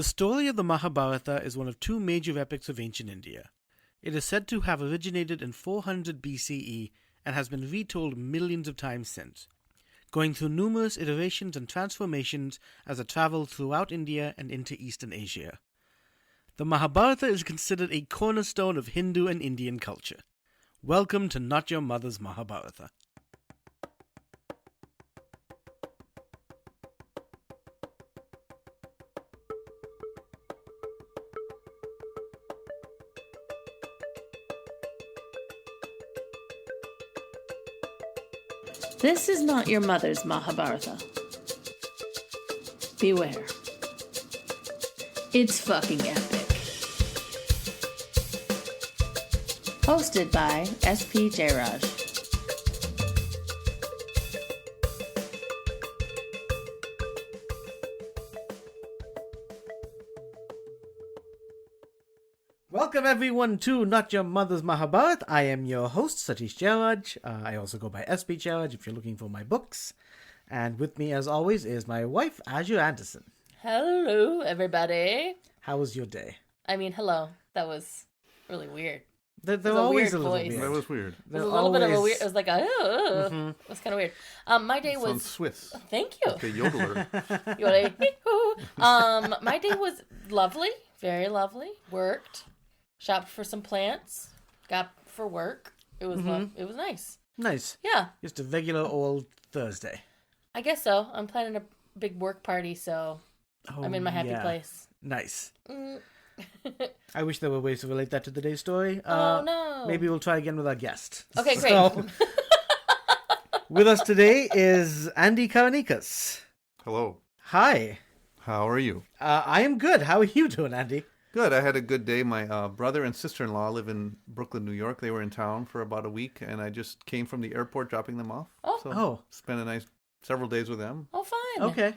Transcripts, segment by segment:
The story of the Mahabharata is one of two major epics of ancient India. It is said to have originated in 400 BCE and has been retold millions of times since, going through numerous iterations and transformations as it traveled throughout India and into Eastern Asia. The Mahabharata is considered a cornerstone of Hindu and Indian culture. Welcome to Not Your Mother's Mahabharata. This is not your mother's Mahabharata. Beware. It's fucking epic. Hosted by SP Jayaraj. Welcome everyone to Not Your Mother's Mahabharata. I am your host, Satish Jayaraj. I also go by SP Jayaraj if you're looking for my books. And with me, as always, is my wife, Azure Anderson. Hello, everybody. How was your day? I mean, hello. That was really weird. They're a always weird a little voice. weird. That was weird. It was a little bit of a weird. It was like a. It was kind of weird. My day was. Sounds Swiss. Thank you. Like a yodeler. You want to? My day was lovely, very lovely. Worked, shopped for some plants, got for work. It was it was nice. Nice. Yeah, Just a regular old Thursday. I guess so. I'm planning a big work party, so I'm in my happy place. Nice. Mm. I wish there were ways to relate that to today's story. Oh no. Maybe we'll try again with our guest. Okay, great. So, with us today is Andy Caranicas. Hello. Hi. How are you? I am good. How are you doing, Andy? Good. I had a good day. My brother and sister-in-law live in Brooklyn, New York. They were in town for about a week, and I just came from the airport dropping them off. So spent a nice several days with them. Oh, fun. Okay.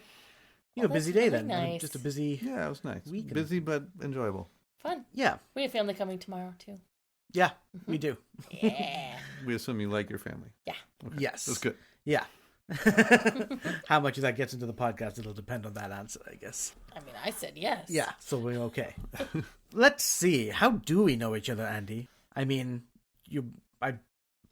You had a busy day really then. nice. Just a busy... Yeah, it was nice. Weekend. Busy but enjoyable. Fun. Yeah. We have family coming tomorrow too. Yeah, we do. Yeah. We assume you like your family. Yeah. Okay. Yes. That's good. Yeah. How much of that gets into the podcast, it'll depend on that answer, I guess. I mean, I said yes. Yeah, so we're okay. Let's see. How do we know each other, Andy? I mean, I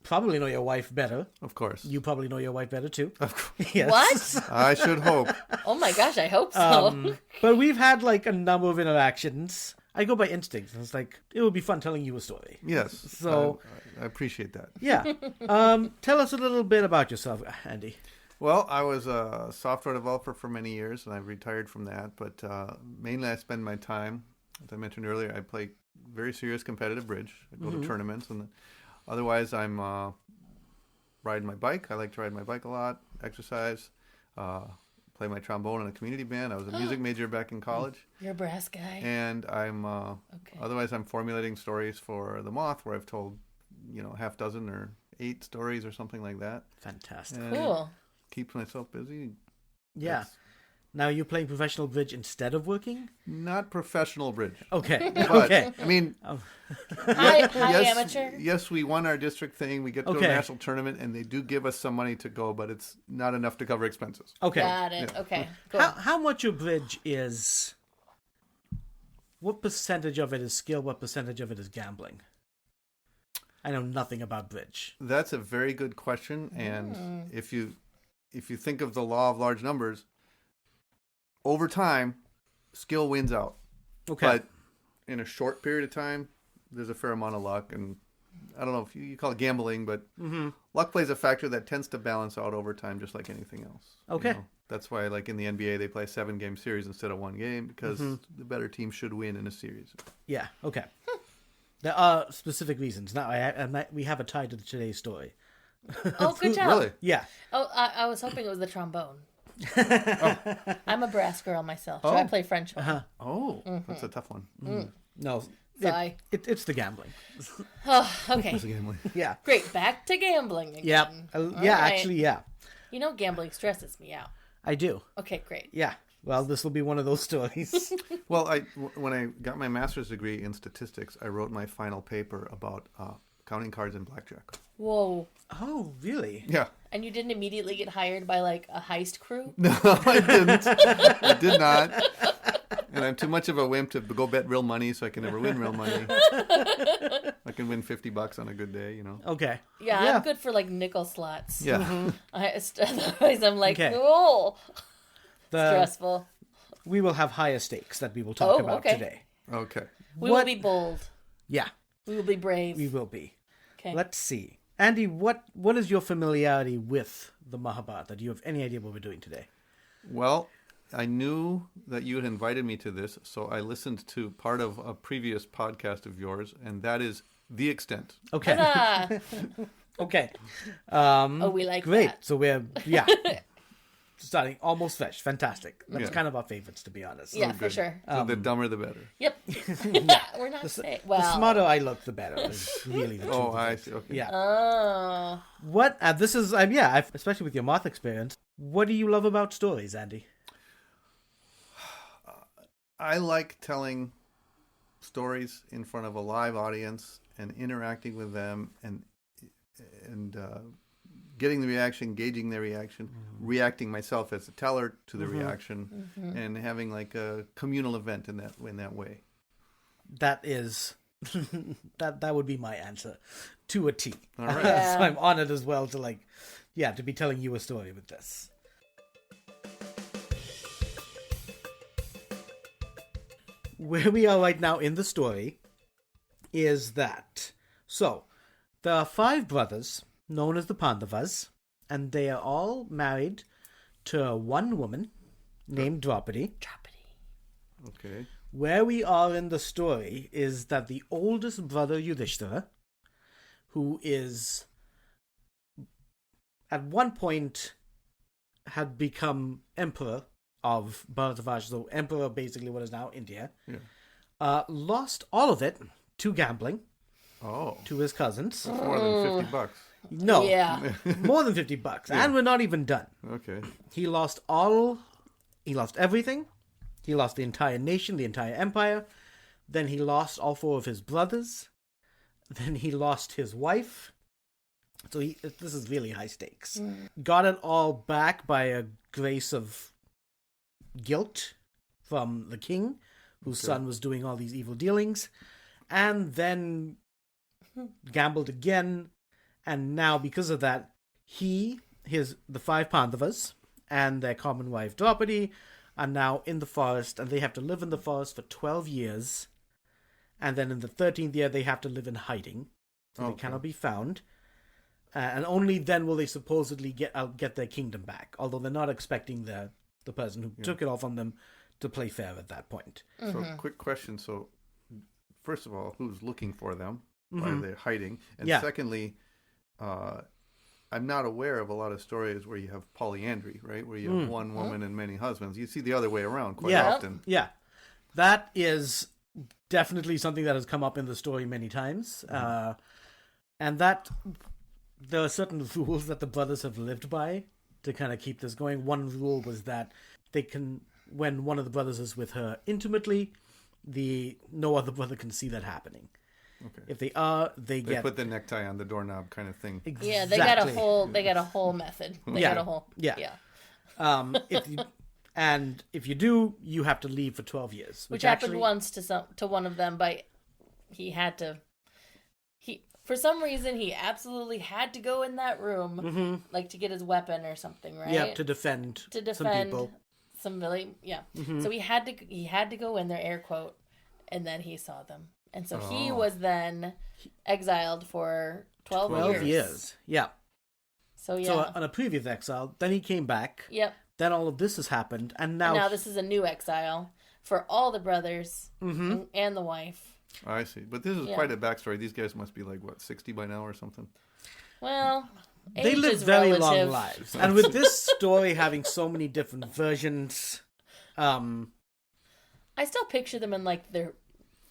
probably know your wife better. Of course. You probably know your wife better, too. Of course. Yes. What? I should hope. Oh my gosh, I hope so. But we've had, like, a number of interactions. I go by instinct. It's like, it would be fun telling you a story. Yes. So... I appreciate that. Yeah. Tell us a little bit about yourself, Andy. Well, I was a software developer for many years, and I retired from that. But mainly I spend my time, as I mentioned earlier, I play very serious competitive bridge. I go to tournaments, and otherwise I'm riding my bike. I like to ride my bike a lot, exercise, play my trombone in a community band. I was a music major back in college. You're a brass guy. And I'm otherwise I'm formulating stories for the Moth, where I've told, half dozen or 8 stories or something like that. Fantastic. And Cool. Keeps myself busy. Yeah. That's Now, you're playing professional bridge instead of working? not professional bridge. Okay. But, Okay. I mean, High yes, amateur. yes, we won our district thing. We get to Okay. a national tournament, and they do give us some money to go, but it's not enough to cover expenses. Okay. Got it. Yeah. Okay. Cool. How much of bridge is... What percentage of it is skill? What percentage of it is gambling? I know nothing about bridge. That's a very good question, and if you think of the law of large numbers, over time, skill wins out. Okay. But in a short period of time, there's a fair amount of luck, and I don't know if you call it gambling, but luck plays a factor that tends to balance out over time, just like anything else. Okay. That's why, like in the NBA, they play a 7-game series instead of 1 game, because the better team should win in a series. Yeah, okay. There are specific reasons. Now, we have a tie to today's story. Oh, good job. Really? Yeah. Oh, I was hoping it was the trombone. I'm a brass girl myself, so I play French horn. Oh, that's a tough one. No, Sorry. it's the gambling. Oh, okay. It's a gambling. Yeah. Great. Back to gambling again. Yeah. All Yeah, right. actually, yeah. You know, gambling stresses me out. I do. Okay, great. Yeah. Well, this will be one of those stories. Well, when I got my master's degree in statistics, I wrote my final paper about counting cards in blackjack. Whoa. Oh, really? Yeah. And you didn't immediately get hired by like a heist crew? No, I didn't. I did not. And I'm too much of a wimp to go bet real money, so I can never win real money. I can win $50 on a good day, you know. Okay. Yeah, I'm good for like nickel slots. Yeah. Otherwise, I'm like, Okay. oh, The- stressful. We will have higher stakes that we will talk about okay. today. Okay. We will be bold. Yeah, We will be brave. we will be. Okay. Let's see. Andy, what is your familiarity with the Mahabharata? Do you have any idea what we're doing today? Well, I knew that you had invited me to this, so I listened to part of a previous podcast of yours, and that is the extent. Okay. Huzzah! Okay. We like great. that. So we're starting almost fresh. Fantastic. That's kind of our favorites, to be honest. Yeah, for sure. So the dumber the better. Yep. We're not saying. Well, The smarter I look, the better. Is really the truth. Oh, of I it. see. Okay. Yeah. oh, What? This is especially with your Moth experience. What do you love about stories, Andy? I like telling stories in front of a live audience and interacting with them and getting the reaction, gauging their reaction, reacting myself as a teller to the reaction, and having like a communal event in that way. That is that would be my answer to a T. All right. Yeah. So I'm honored as well to be telling you a story with this. Where we are right now in the story is that there are 5 brothers known as the Pandavas, and they are all married to one woman named Draupadi. Okay. Where we are in the story is that the oldest brother, Yudhishthira, who is at one point had become emperor of Brihadashva, so emperor basically what is now India, lost all of it to gambling Oh. to his cousins. That's more than $50. No, yeah. more than $50, and we're not even done. Okay. He lost everything. He lost the entire nation, the entire empire. Then he lost all 4 of his brothers. Then he lost his wife. So this is really high stakes. Got it all back by a grace of guilt from the king, whose son was doing all these evil dealings. And then gambled again. And now, because of that, the 5 Pandavas and their common wife Draupadi are now in the forest, and they have to live in the forest for 12 years. And then in the 13th year, they have to live in hiding. So they cannot be found. And only then will they supposedly get their kingdom back. Although they're not expecting the person who took it all from them to play fair at that point. So, quick question. So, first of all, who's looking for them? Why are they hiding? And secondly, I'm not aware of a lot of stories where you have polyandry, right? Where you have one woman and many husbands. You see the other way around quite often. Yeah. That is definitely something that has come up in the story many times. And that there are certain rules that the brothers have lived by to kind of keep this going. One rule was that when one of the brothers is with her intimately, no other brother can see that happening. Okay. If they are, they put the necktie on the doorknob kind of thing. Exactly. Yeah, they got a whole method. They got a whole. Yeah. If you do, you have to leave for 12 years. Which happened once to one of them, but for some reason he absolutely had to go in that room, like to get his weapon or something, right? Yeah, to defend some people. So he had to go in there, air quote, and then he saw them. And so he was then exiled for 12 years. Yeah. So So on a previous exile, then he came back. Yep. Then all of this has happened, and now this is a new exile for all the brothers and the wife. I see. But this is quite a backstory. These guys must be like, 60 by now or something? Well, they age live is very relative. long lives. And with this story having so many different versions, I still picture them in like their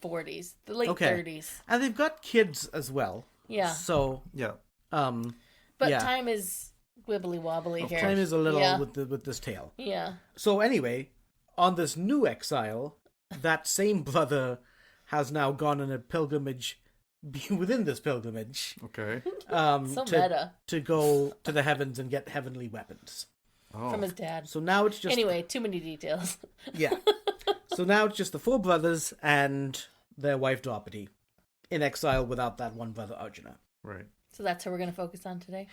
40s, the late 30s. And they've got kids as well. Yeah. So, Yeah. But time is wibbly wobbly here. time is a little with this tale. Yeah. So anyway, on this new exile, that same brother has now gone on a pilgrimage within this pilgrimage. Okay. Meta. To go to the heavens and get heavenly weapons. Oh. From his dad. So now it's just... Anyway, too many details. Yeah. So now it's just the 4 brothers and their wife Draupadi in exile without that one brother Arjuna. Right. So that's who we're going to focus on today?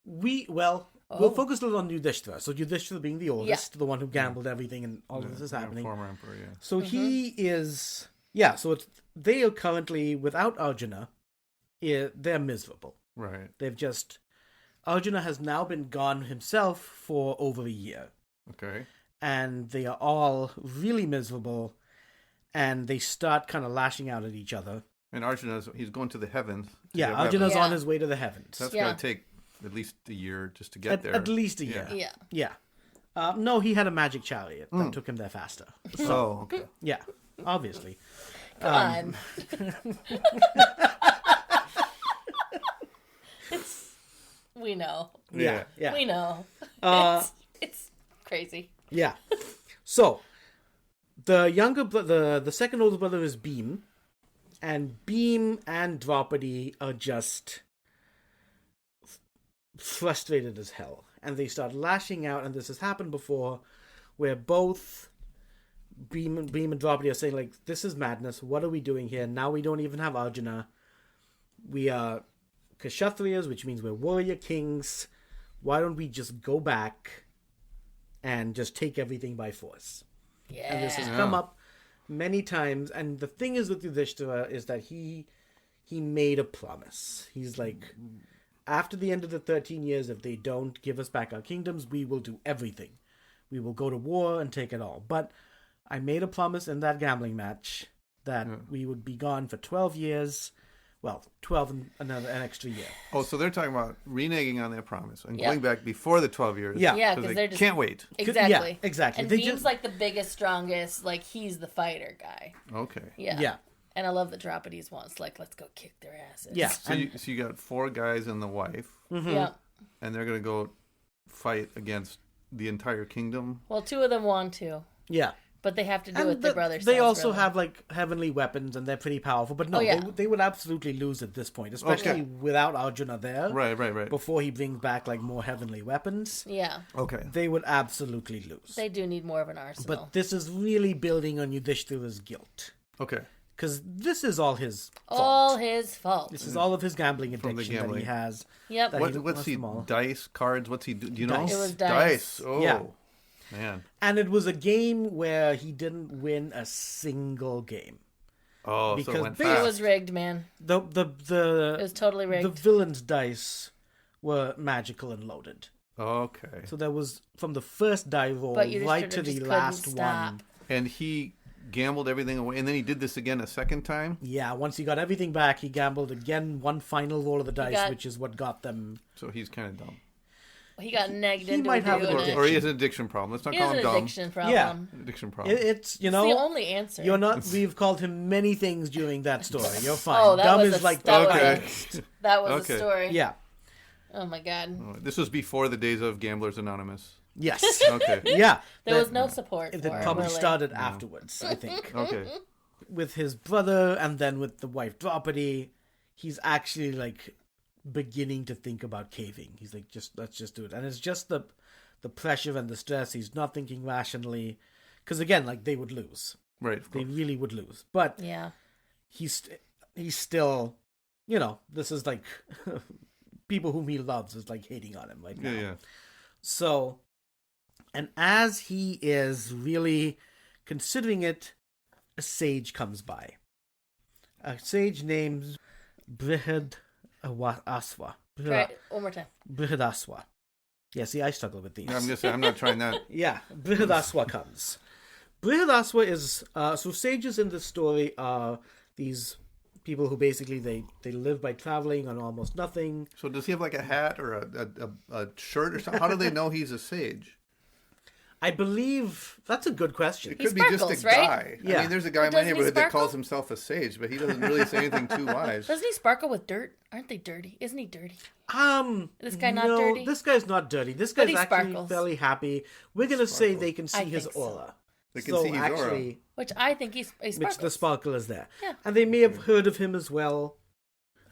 We'll focus a little on Yudhishthira. So Yudhishthira being the oldest, the one who gambled everything and all of this is happening. Former emperor, yeah. So he is... Yeah, so they are currently, without Arjuna, they're miserable. Right. They've just... Arjuna has now been gone himself for over a year. Okay. And they are all really miserable, and they start kind of lashing out at each other. And Arjuna's, he's going to the heavens. Yeah, Arjuna's on his way to the heavens. That's going to take at least a year just to get there. At least a year. Yeah. No, he had a magic chariot that took him there faster. So, okay. Yeah, obviously. Come on. We know. Yeah. We know. It's crazy. Yeah. So, the second older brother is Bhim, and Bhim and Draupadi are just frustrated as hell, and they start lashing out. And this has happened before, where both Bhim and Draupadi are saying, like, "This is madness. What are we doing here? Now we don't even have Arjuna. We are Kshatriyas, which means we're warrior kings. Why don't we just go back and just take everything by force?" Yeah. And this has come up many times. And the thing is with Yudhishthira is that he made a promise. He's like, after the end of the 13 years, if they don't give us back our kingdoms, we will do everything. We will go to war and take it all. But I made a promise in that gambling match that we would be gone for 12 years. Well, 12 and an extra year. Oh, so they're talking about reneging on their promise and going back before the 12 years. Yeah, because they just can't wait. Exactly. Yeah, exactly. And They Bhim's just- like the biggest, strongest. Like he's the fighter guy. Okay. Yeah. And I love that Draupadi's wants like, let's go kick their asses. Yeah. So you got 4 guys and the wife, Yeah. and they're going to go fight against the entire kingdom. Well, 2 of them want to, Yeah. but they have to do And what their brother says. they also really. have like heavenly weapons and they're pretty powerful. But no, they would absolutely lose at this point, especially without Arjuna there. Right. Before he brings back like more heavenly weapons. Yeah. Okay. They would absolutely lose. They do need more of an arsenal. But this is really building on Yudhishthira's guilt. Okay. Because this is all his fault. all his fault. This is all of his gambling From the addiction that gambling. he has. Yep. that What's lost he? them all. Dice, cards? What's he do? Do you know? Dice. It was dice. Oh, Yeah. man. And it was a game where he didn't win a single game. Oh, so Because it went they- It fast. was rigged, man. The It was totally rigged. the villain's dice were magical and loaded. Okay. So there was from the first die roll But Yudhishthira right to just the couldn't last stop. one. And he gambled everything away, and then he did this again a second time. Yeah, once he got everything back, he gambled again one final roll of the dice, which is what got them. So he's kind of dumb. He got negged He into might have doing an it. addiction. Or he has an addiction problem. Let's not He call has him an dumb. addiction problem. Yeah. Addiction problem. It's It's the only answer. You're not. We've called him many things during that story. You're fine. Oh, that Dumb was is a, like that Okay. Was a, that was Okay. a story. yeah. Oh my god. Oh, this was before the days of Gamblers Anonymous. Yes. Okay. Yeah. There was no support for That him, probably really. started afterwards, I think. Okay. With his brother and then with the wife Draupadi, he's actually like beginning to think about caving. He's like, let's just do it. And it's just the pressure and the stress. He's not thinking rationally. Because again, like they would lose. Right. Of They course. really would lose. But Yeah. he's still, this is like people whom he loves is like hating on him right now. Yeah. So, and as he is really considering it, a sage comes by. A sage named Brihadashva. Try it one more time. Brihadashva. Yeah, see, I struggle with these. I'm gonna say I'm not trying that. Yeah, Brihadashva comes. Brihadashva is so sages in this story are these people who basically they live by traveling on almost nothing. So does he have like a hat or a shirt or something? How do they know he's a sage? I believe that's a good question. It He could be just a sparkles, right? guy. Yeah. I mean, there's a guy in my Doesn't he neighborhood that sparkle? calls himself a sage, but he doesn't really say anything too wise. Doesn't he sparkle with dirt? Aren't they dirty? Isn't he dirty? This guy not no, dirty? This guy's not dirty. This But guy's he actually sparkles. fairly happy. We're gonna say they can see I his think so. aura. They can see his aura. actually, Which I think he which sparkles. the sparkle is there. Yeah. And they may have heard of him as well.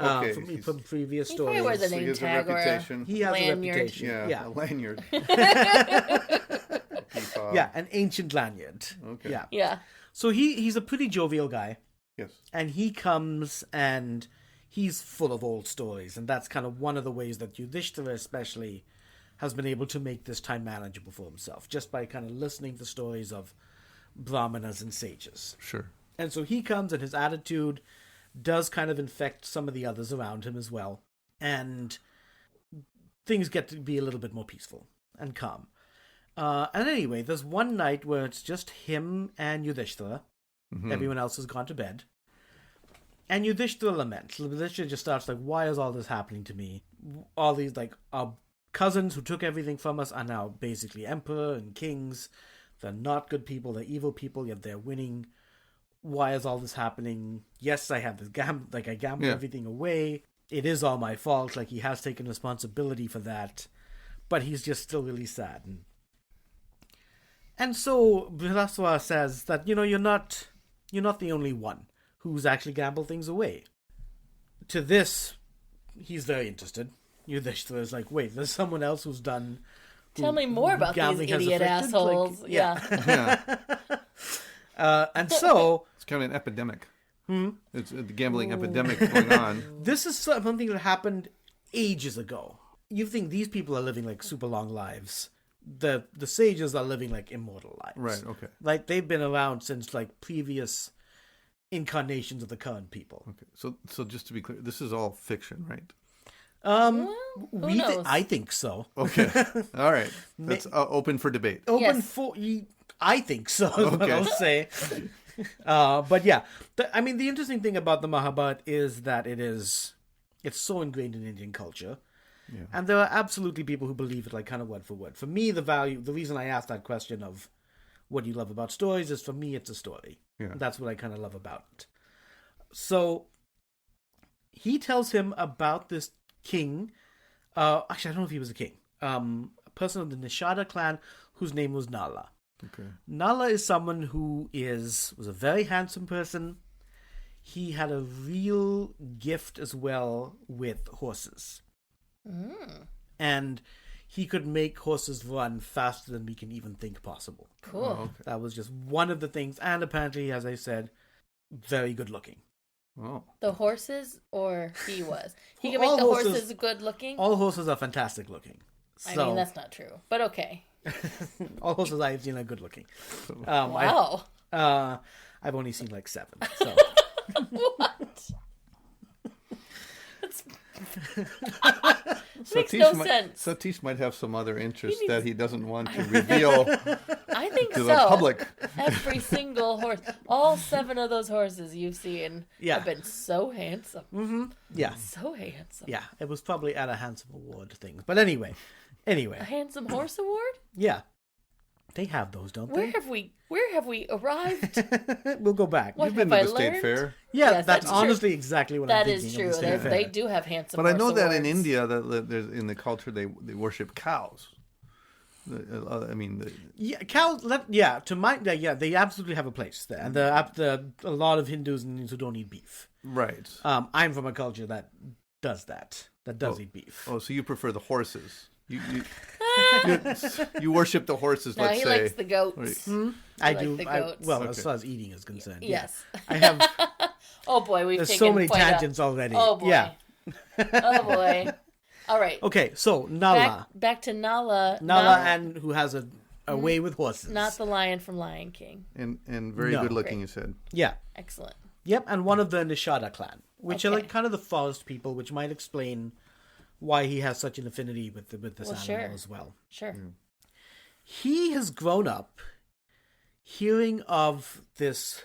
Okay, From previous He probably wears stories. a So he name has a tag or a reputation. He has lanyard. a reputation. Yeah, Yeah. a lanyard. an ancient lanyard. Okay. Yeah. Yeah. So he's a pretty jovial guy. Yes. And he comes and he's full of old stories. And that's kind of one of the ways that Yudhishthira especially has been able to make this time manageable for himself. Just by kind of listening to stories of brahmanas and sages. Sure. And so he comes and his attitude does kind of infect some of the others around him as well. And things get to be a little bit more peaceful and calm. And anyway, there's one night where it's just him and Yudhishthira. Mm-hmm. Everyone else has gone to bed. And Yudhishthira laments. Yudhishthira just starts like, why is all this happening to me? All these, like, our cousins who took everything from us are now basically emperor and kings. They're not good people, they're evil people, yet they're winning. Why is all this happening? Yes, I have this I gambled everything away. It is all my fault. Like, he has taken responsibility for that. But he's just still really sad. And so Brihadashva says that, you're not the only one who's actually gambled things away. To this, he's very interested. Yudhishthira is like, wait, there's someone else who's done... Tell me more about these idiot assholes. Like, yeah. And so... It's kind of an epidemic. It's a gambling epidemic going on. This is something that happened ages ago. You think these people are living like super long lives. The sages are living like immortal lives. Right, okay. Like they've been around since like previous incarnations of the current people. Okay. So just to be clear, this is all fiction, right? Who knows? I think so. Okay. All right. That's open for debate. I think so, is what I'll say. But yeah, the interesting thing about the Mahabharata is that it's so ingrained in Indian culture. Yeah. And there are absolutely people who believe it like kind of word for word. For me, the reason I asked that question of what do you love about stories is for me, it's a story. Yeah. That's what I kind of love about it. So he tells him about this king. Actually, I don't know if he was a king. A person of the Nishada clan whose name was Nala. Okay. Nala is someone who was a very handsome person. He had a real gift as well with horses. And he could make horses run faster than we can even think possible. Cool. Oh, okay. That was just one of the things. And apparently, as I said, very good looking. Oh. The horses, or he was? He can make the horses good looking? All horses are fantastic looking. So, that's not true, but okay. all horses I've seen are good looking. Wow. I've only seen like 7. So. What? Makes no sense. Satish might have some other interest that he doesn't want to reveal I think to the public. Every single horse, all 7 of those horses you've seen have been so handsome. Mm-hmm. Yeah. So handsome. Yeah, it was probably at a handsome award thing. But anyway. A handsome horse award? Yeah. They have those, don't they? Where have we arrived? We'll go back. You've been to the state fair. Yeah, yes, that's honestly exactly what I'm thinking. That is true. They do have handsome But horse I know that awards. in India, there's in the culture, they worship cows. Cows. They absolutely have a place there, and a lot of Hindus and Indians who don't eat beef. Right. I'm from a culture that does that. That does eat beef. Oh, so you prefer the horses? You worship the horses. No, let's he say. likes the goats. I do. The goats. As far as eating is concerned, yes. I have. Oh boy, we've There's taken so many quite tangents already. Oh boy. Yeah. Oh boy. All right. Okay, so Nala. Back to Nala. And who has a way with horses. Not the lion from Lion King. And very good looking, you said. Yeah. Excellent. Yep, and one of the Nishada clan, which are like kind of the forest people, which might explain why he has such an affinity with this animal as well. Sure. Mm. He has grown up hearing of this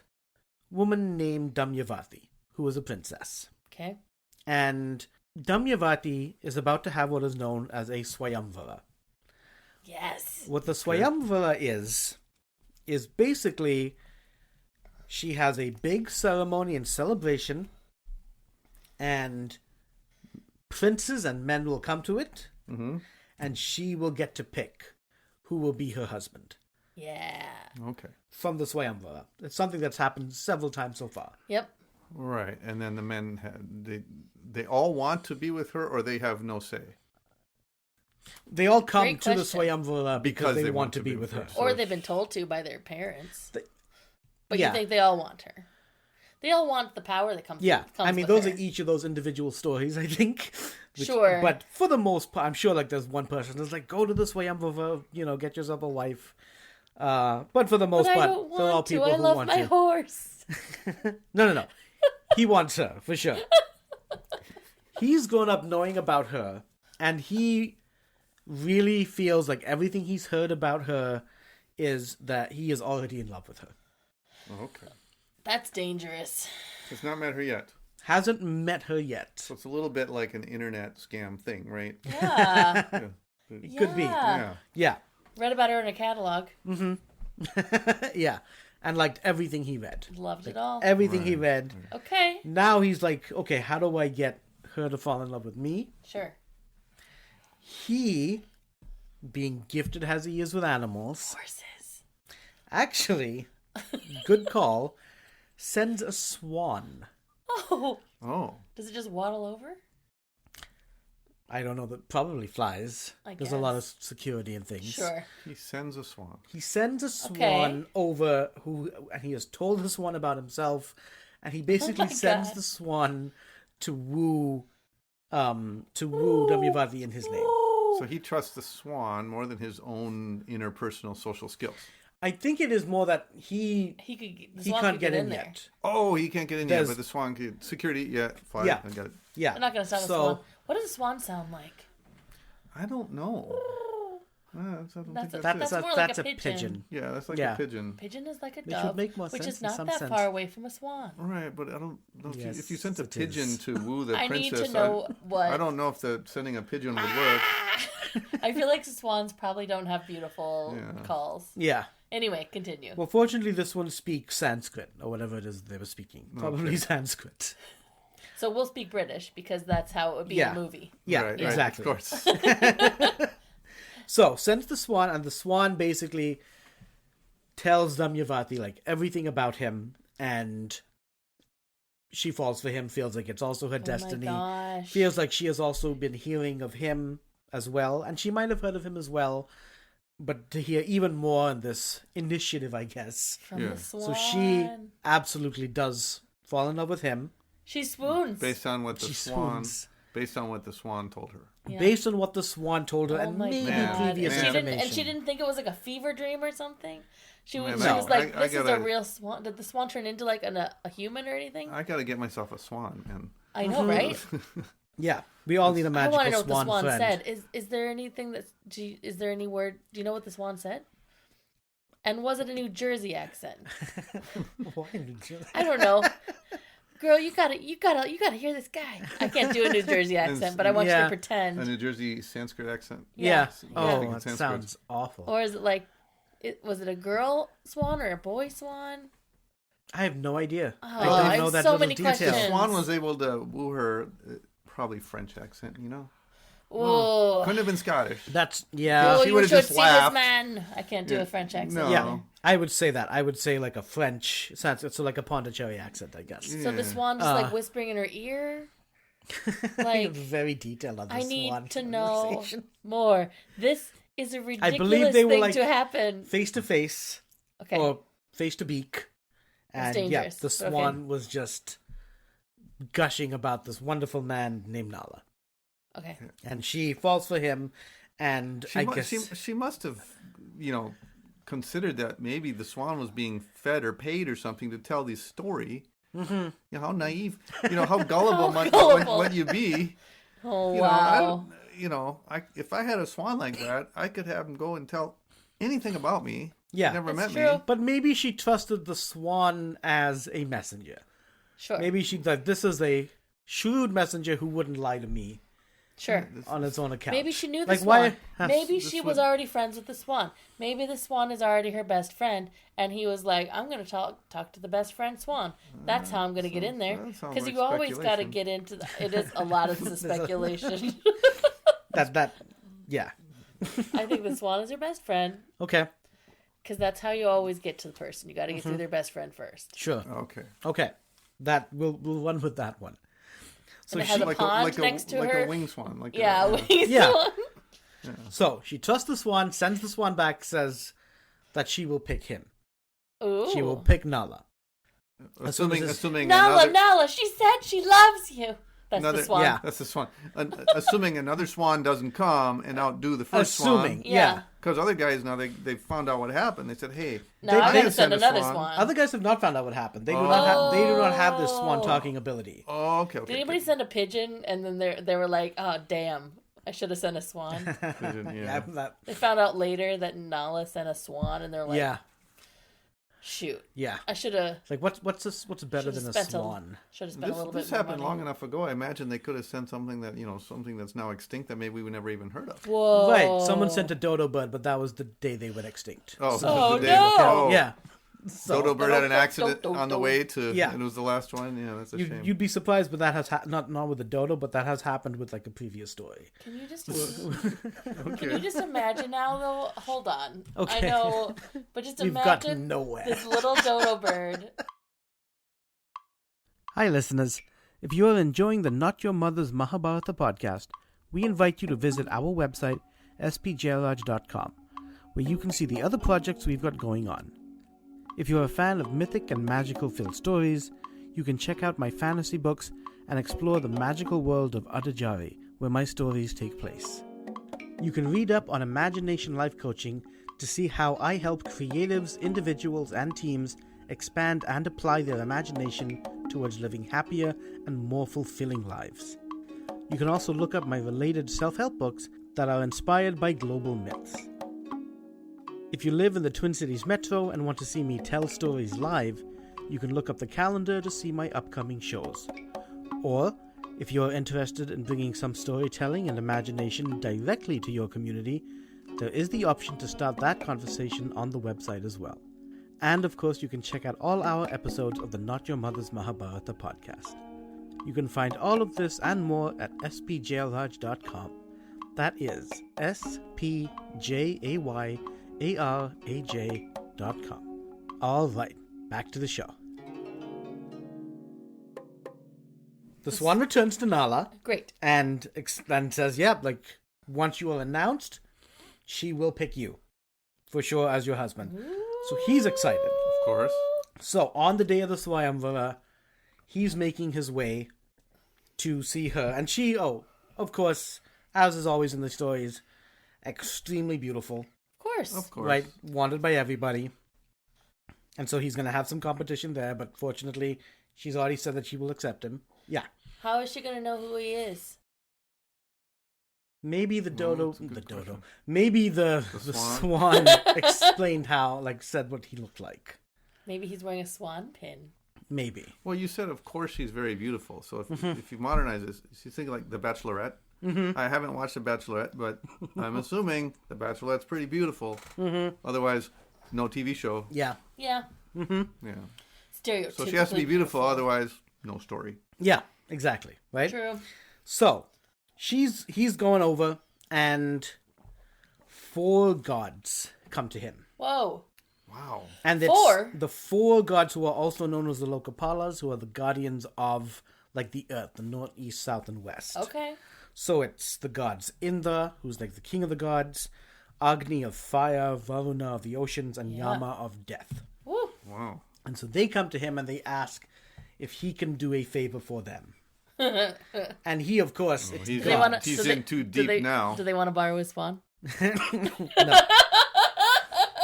woman named Damayanti, who was a princess. Okay. And Damayanti is about to have what is known as a Swayamvara. Yes. What the Swayamvara is basically she has a big ceremony and celebration, and princes and men will come to it, and she will get to pick who will be her husband. Yeah. Okay. From the Swayamvara. It's something that's happened several times so far. Yep. Right, and then the men they all want to be with her, or they have no say. They all come Great to the question. Swayamvara because they want to be with her. Or they've been told to by their parents. But yeah. you think they all want her. They all want the power that comes Yeah, comes I mean, with those her. are each of those individual stories, I think. Sure. But for the most part, I'm sure like there's one person that's like, go to the Swayamvara, get yourself a wife. But for the most But I part, don't there are want to. people I who love want my to. horse. No. He wants her, for sure. He's grown up knowing about her, and he really feels like everything he's heard about her is that he is already in love with her. Okay. That's dangerous. It's not met her yet. Hasn't met her yet. So it's a little bit like an internet scam thing, right? Yeah. Yeah. Could be. Yeah. Yeah. Read about her in a catalog. Yeah. And liked everything he read. Loved it all. Everything he read. Okay. Now he's like, okay, how do I get her to fall in love with me? Sure. He, being gifted as he is with animals, Horses. actually, good call, sends a swan. Oh. Oh. Does it just waddle over? I don't know, that probably flies. I There's a lot guess. of security and things. Sure. He sends a swan. He sends a swan Okay. over and he has told the swan about himself, and he basically my sends God. the swan to woo Damyavati in his name. So he trusts the swan more than his own interpersonal social skills. I think it is more that he The he swan can't could get in there. yet. Oh, he can't get in yet, There's- but the swan could. Security, yeah, fine. Yeah. I got it. Yeah. I'm not going to sound a swan. What does a swan sound like? I don't know. I don't think That's that's, That's it. more like a pigeon. Yeah, that's like Yeah. a pigeon. Pigeon is like a Which dove, would make more which sense is in not some that sense. far away from a swan. Right, but I don't know if you Yes, sent a it pigeon is. to woo the I need princess. to know what. I don't know if sending a pigeon would work. I feel like swans probably don't have beautiful Yeah. calls. Yeah. Anyway, continue. Well, fortunately, this one speaks Sanskrit, or whatever it is they were speaking. Probably Sanskrit. So we'll speak British because that's how it would be in Yeah. a movie. Yeah, Right, exactly. Right, of course. So, sends the swan, and the swan basically tells Damyavati, like, everything about him, and she falls for him, feels like it's also her destiny. Oh my gosh. Feels like she has also been hearing of him as well, and she might have heard of him as well, but to hear even more in this initiative, I guess. From Yeah. the swan. So she absolutely does fall in love with him. She swoons. Based on what the She swan. swoons. Based on what the swan told her. Yeah. Based on what the swan told her, Oh and my maybe God. previous Man. information. And she didn't think it was like a fever dream or something. She was, Man, she no. was like, I "This is a gotta- real swan." Did the swan turn into like a human or anything? I got to get myself a swan, man. I know, right? Yeah, we all need a I magical want to know what the swan swan friend. said. Is there anything that? Is there any word? Do you know what the swan said? And was it a New Jersey accent? Why did you? I don't know. Girl, you gotta hear this guy. I can't do a New Jersey accent, but I want you Yeah. to pretend. A New Jersey Sanskrit accent. Yeah. Yeah. Oh, Speaking that Sanskrit. sounds awful. Or is it like, was it a girl swan or a boy swan? I have no idea. Oh, I don't I know have that so little many detail. questions. Swan was able to woo her, probably French accent, you know? Oh, Couldn't have been Scottish. That's yeah. oh, she you would've should just see laughed. this man. I can't do a French accent. No. Yeah, I would say that. I would say like a French, so like a Pondicherry accent, I guess. So the swan just like whispering in her ear. Like, very detailed on the I swan need to know conversation. more. This is a ridiculous believe they were, thing like, to happen. Face to face, Okay. or face to beak, That's and yeah, dangerous, the but okay. swan was just gushing about this wonderful man named Nala, Okay. and she falls for him, and I guess she must have, considered that maybe the swan was being fed or paid or something to tell this story. Mm-hmm. You know, how naive, how gullible might you be? Oh, You wow. know, if I had a swan like that, I could have him go and tell anything about me. Yeah. Never That's met true. me. But maybe she trusted the swan as a messenger. Sure. Maybe she thought this is a shrewd messenger who wouldn't lie to me Sure. on its own account. Maybe she knew the Like, swan. why have- Maybe this she would- was already friends with the swan. Maybe the swan is already her best friend, and he was like, "I'm going to talk to the best friend swan. That's how I'm going to get in there." that sounds Because like you always got to speculation. get into. It is a lot of speculation. that yeah. I think the swan is her best friend Okay. because that's how you always get to the person. You got to get through their best friend first. Sure. Okay. Okay. That we'll run with that one. So And it has a Like pond a next to like her. a wing swan. Like Yeah, a, wings Yeah. swan. So she trusts the swan, sends the swan back, says that she will pick him. Ooh. She will pick Nala. Assuming Nala, she said she loves you. That's the swan. Yeah. That's the swan. Assuming another swan doesn't come and outdo the first Assuming, swan. yeah. Because other guys now they found out what happened. They said, "Hey, Now I'm they going to send another swan. Other guys have not found out what happened. They do not have this swan talking ability. Oh, okay. Did anybody send a pigeon and then they were like, oh, damn, I should have sent a swan? Yeah. They found out later that Nala sent a swan and they're like, shoot. Yeah. I should have. Like, what's better than a swan? Should have spent a little bit This more happened money. long enough ago. I imagine they could have sent something that, something that's now extinct that maybe we never even heard of. Whoa. Right. Someone sent a dodo bird, but that was the day they went extinct. Oh, So- Oh, the day no. before. Yeah. So, Dodo bird had an accident on the way to, Yeah. and it was the last one. Yeah, that's a shame. You'd be surprised, but that has not with the dodo, but that has happened with like a previous story. Can you just imagine now, though? Hold on. Okay. I know, but just We've gotten imagine nowhere. this little dodo bird. Hi, listeners. If you are enjoying the Not Your Mother's Mahabharata podcast, we invite you to visit our website, spjairaj.com, where you can see the other projects we've got going on. If you're a fan of mythic and magical filled stories, you can check out my fantasy books and explore the magical world of Adajari, where my stories take place. You can read up on imagination life coaching to see how I help creatives, individuals, and teams expand and apply their imagination towards living happier and more fulfilling lives. You can also look up my related self-help books that are inspired by global myths. If you live in the Twin Cities Metro and want to see me tell stories live, you can look up the calendar to see my upcoming shows. Or, if you're interested in bringing some storytelling and imagination directly to your community, there is the option to start that conversation on the website as well. And of course, you can check out all our episodes of the Not Your Mother's Mahabharata podcast. You can find all of this and more at spjairaj.com. That is spjayraj.com. All right, back to the show. The swan returns to Nala. Great. And says, once you are announced, she will pick you for sure as your husband. So he's excited. Of course. So on the day of the Swayamvara, he's making his way to see her. And she, of course, as is always in the stories, extremely beautiful. Of course. Right? Wanted by everybody. And so he's going to have some competition there, but fortunately, she's already said that she will accept him. Yeah. How is she going to know who he is? Maybe the dodo, question. Maybe the swan explained how, said what he looked like. Maybe he's wearing a swan pin. Maybe. Well, you said, of course, she's very beautiful. So if you modernize this, she's thinking like The Bachelorette. I haven't watched The Bachelorette, but I'm assuming The Bachelorette's pretty beautiful. Otherwise, no TV show. Yeah. Yeah. Stereotypically So she has to be beautiful, otherwise, no story. Yeah, exactly. Right? True. So, he's going over, and 4 gods come to him. Whoa. Wow. And it's 4? the 4 gods who are also known as the Lokapalas, who are the guardians of, the earth, the north, east, south, and west. Okay. So it's the gods Indra, who's the king of the gods, Agni of fire, Varuna of the oceans, and Yama of death. Woo. Wow. And so they come to him and they ask if he can do a favor for them. And he, of course, it's He's, God. he's in too deep now. Do they want to borrow his swan? No.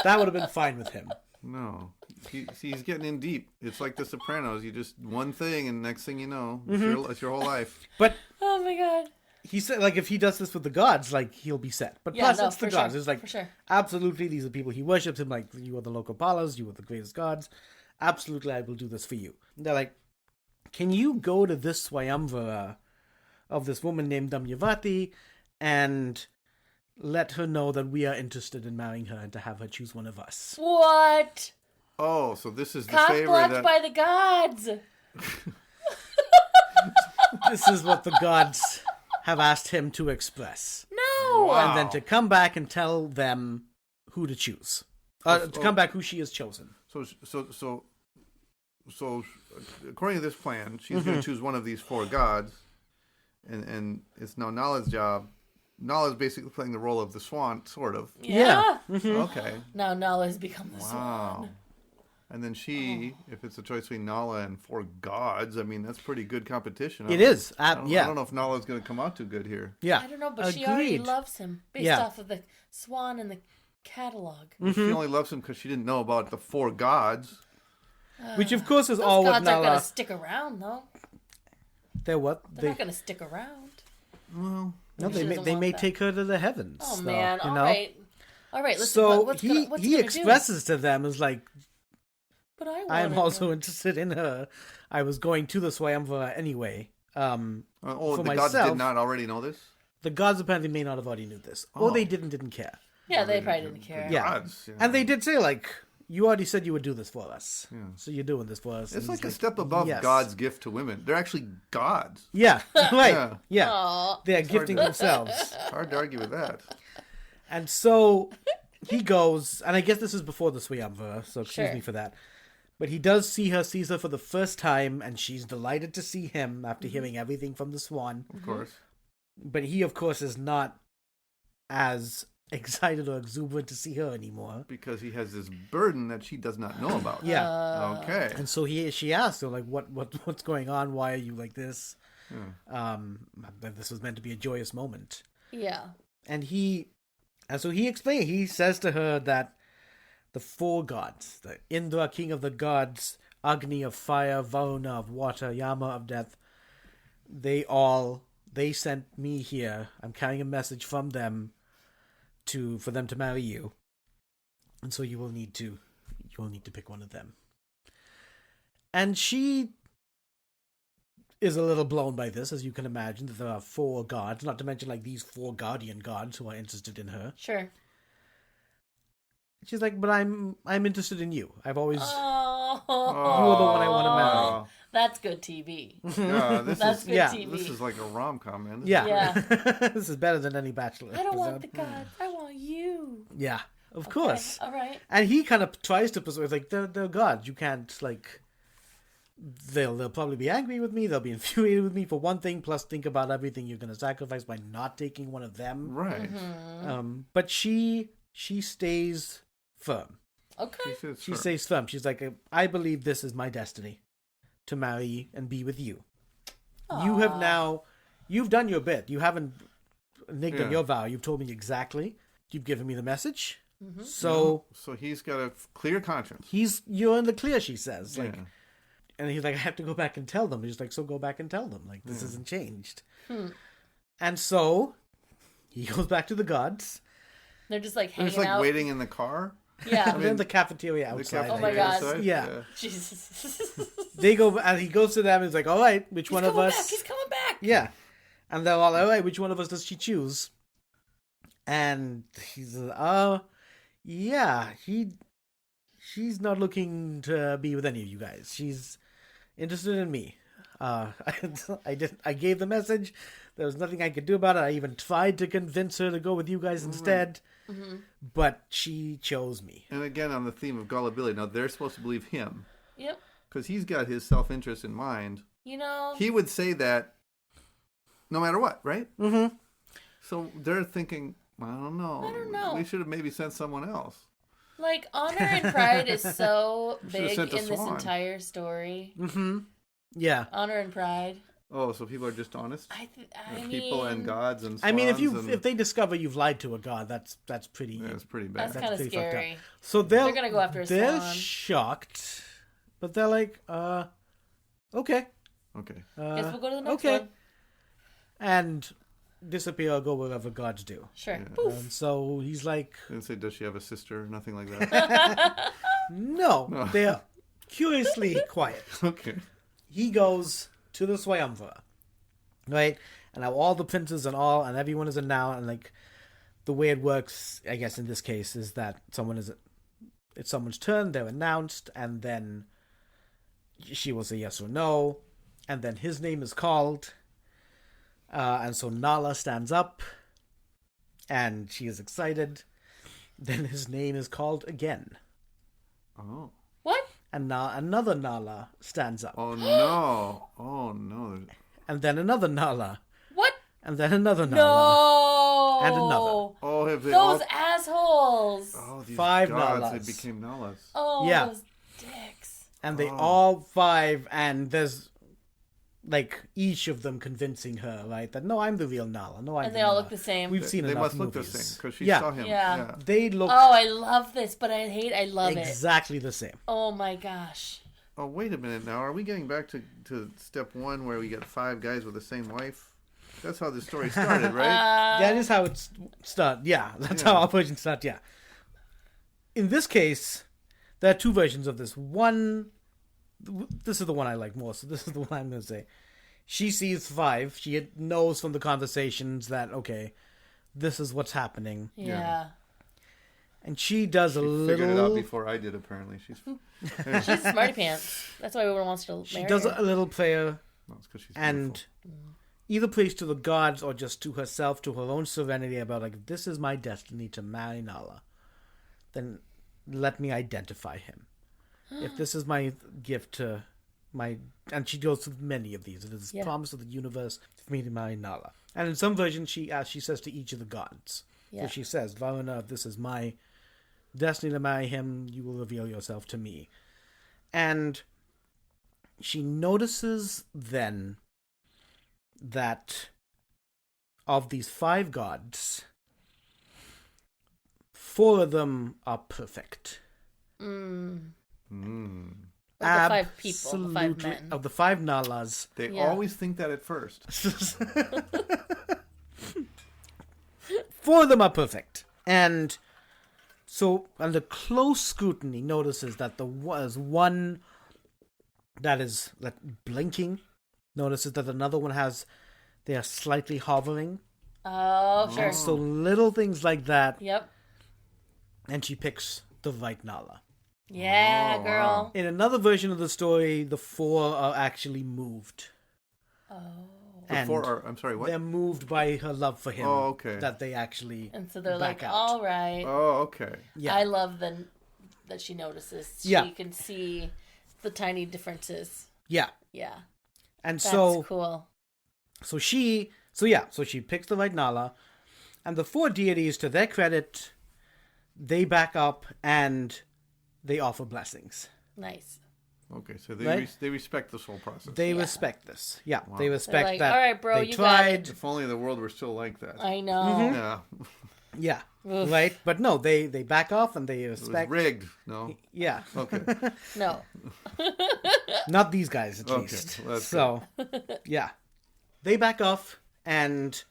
That would have been fine with him. No. He's getting in deep. It's like The Sopranos. You just one thing, and next thing you know, it's your whole life. But Oh my god. he said, if he does this with the gods, he'll be set. But plus, it's the gods. Sure. It's For sure. absolutely, these are people he worships. Him, you are the Lokapalas, you are the greatest gods. Absolutely, I will do this for you. And they're like, can you go to this Swayamvara of this woman named Damyavati and let her know that we are interested in marrying her and to have her choose one of us? What? Oh, so this is the Cock favor blocked that... by the gods. This is what the gods have asked him to express. No. Wow. And then to come back and tell them who to choose. To come back who she has chosen. So, according to this plan, she's going to choose one of these 4 gods, and it's now Nala's job Nala's basically playing the role of the Swan, sort of. Yeah. Okay. Now Nala's become the Wow. Swan. And then she, if it's a choice between Nala and four gods, I mean, that's pretty good competition. It is. I don't know if Nala's going to come out too good here. Yeah. I don't know, but she already loves him based off of the Swan in the catalog. She only loves him because she didn't know about the four gods. Which, of course, is Those all what gods Nala... aren't going to stick around, though. They're what? They're not going to stick around. Well, No, Maybe they may take her to the heavens. Oh, though, man. you All know? right. All right, listen, So what's he gonna expresses to them as like, but I am also interested in her. I was going to the Swayamvara anyway. For the myself, gods did not already know this? The gods apparently may not have already knew this. Or they didn't care. Yeah, they probably didn't care. Yeah. Gods, And they did say, like, you already said you would do this for us. Yeah. So you're doing this for us. It's And like he's a step above yes. God's gift to women. They're actually gods. Yeah, right. Yeah. Aw. They're gifting to- themselves. It's hard to argue with that. And so he goes, and I guess this is before the Swayamvara, so excuse Sure. me for that. But he does sees her for the first time, and she's delighted to see him after hearing everything from the Swan. Of course. But he, of course, is not as excited or exuberant to see her anymore. Because he has this burden that she does not know about. Yeah. Okay. And so she asks her, like, what's going on? Why are you like this? This was meant to be a joyous moment. Yeah. And so he explains, he says to her that the four gods, the Indra, king of the gods, Agni of fire, Varuna of water, Yama of death, they sent me here. I'm carrying a message from them for them to marry you. And so you will need to pick one of them. And she is a little blown by this, as you can imagine, that there are four gods, not to mention like these four guardian gods who are interested in her. Sure. She's like, but I'm interested in you. I've always Oh. you are the one I want to marry. That's good TV. Yeah, That's good TV. This is like a rom-com, man. Yeah. This is better than any Bachelor I don't want episode. the gods. I want you. Yeah, of course. All right. And he kind of tries to persuade, like, they're gods. You can't, like, they'll probably be angry with me. They'll be infuriated with me for one thing. Plus, think about everything you're going to sacrifice by not taking one of them. Right. But she stays firm. Okay. She stays firm. She's like, I believe this is my destiny, to marry and be with you. Aww. You've done your bit. You haven't nigged on Yeah. your vow. You've told me exactly. You've given me the message. So So he's got a clear conscience. you're in the clear, she says. Like, Yeah. and he's like, I have to go back and tell them. He's like, so go back and tell them. Like, this isn't changed. And so he goes back to the gods. They're just like They're hanging just like out. waiting in the car. Yeah. They're in the cafeteria The outside. Oh my cafeteria God. outside? Yeah. Jesus. They go, and he goes to them and he's like, all right, which one of us? He's coming back. Yeah. And they're all like, all right, which one of us does she choose? And he's yeah, she's not looking to be with any of you guys. She's interested in me. I gave the message. There was nothing I could do about it. I even tried to convince her to go with you guys instead. But she chose me. And again, on the theme of gullibility, now they're supposed to believe him Yep. because he's got his self-interest in mind. You know. He would say that no matter what, right? Mm-hmm. So they're thinking, I don't know. We should have maybe sent someone else. Like, honor and pride is so Should've big sent a in this Swan. entire story. Mm-hmm. Yeah. Honor and pride. Oh, so people are just honest? I With mean, people and gods and I mean, swans if they discover you've lied to a god, that's pretty. Yeah, it's pretty bad. that's kind of pretty fucked up. scary. So They're gonna go after a They're swan. shocked, but they're like, okay. Okay. Guess we'll go to the next okay. one. And disappear or go wherever gods do. Sure. Yeah. Poof. And so he's like, Didn't say, does she have a sister? Nothing like that. no. They're curiously quiet. Okay. He goes to the Swayamvara, right? And now all the princes and everyone is announced, and like the way it works, I guess in this case, is that it's someone's turn, they're announced, and then she will say yes or no, and then his name is called, and so Nala stands up, and she is excited. Then his name is called again, Oh. What? and another Nala stands up, Oh, no. Oh, no. and then another Nala. What? And then another Nala. and another. Oh, have they Those all... assholes. Oh, these 5 gods, they Nalas. became Nalas. Oh, Yeah. those dicks. And they all 5, and there's like each of them convincing her, right, that no, I'm the real Nala. No, I'm And the they all Nala. look the same. We've seen They enough must movies. look the same, because she Yeah. saw him. Yeah. They look Oh, I love this, but I love it. exactly the same. Oh my gosh. Oh, wait a minute now. Are we getting back to step 1 where we get 5 guys with the same wife? That's how the story started, right? That is how it started. Yeah, that's how our version started. Yeah. In this case, there are 2 versions of this. One, this is the one I like more, so this is the one I'm going to say. She sees 5. She knows from the conversations that, okay, this is what's happening. Yeah. And she does She a little... figured it out before I did, apparently. She's She's a smarty pants. That's why everyone wants to marry She does her. a little prayer No, it's 'cause she's and beautiful. either prays to the gods or just to herself, to her own serenity about, like, if this is my destiny to marry Nala, then let me identify him. If this is my gift to my... And she goes through many of these. It is a promise of the universe for me to marry Nala. And in some versions, she says to each of the gods. Yeah. So she says, Varuna, if this is my destiny to marry him, you will reveal yourself to me. And she notices then that of these 5 gods, 4 of them are perfect. Mm. Like the 5 people, the 5 Absolutely. men. Of the 5 Nalas, They Yeah. always think that at first. 4 of them are perfect. And so, under close scrutiny, notices that there was one that is like blinking. Notices that another one they are slightly hovering. Oh, sure. So little things like that. Yep. And she picks the right Nala. Yeah, Oh, girl. wow. In another version of the story, the 4 are actually moved. Oh. And I'm sorry, what? they're moved by her love for him. Oh, okay. That they actually And so they're back like, out. all right. Oh, okay. Yeah. I love that she notices. Yeah. She can see the tiny differences. Yeah. Yeah. And That's so cool. So she picks the right Nala, and the 4 deities, to their credit, they back up and they offer blessings. Nice. Okay, so they Right? they respect this whole process. They Yeah. respect this. Yeah, Wow. they respect like, that. "All right, bro, they you got tried. it." If only the world were still like that. I know. Mm-hmm. Yeah, Yeah, Oof. right. But no, they back off and they it was respect. rigged. No. Yeah, Okay. No. not these guys at Okay, least. well, that's So, yeah, they back off and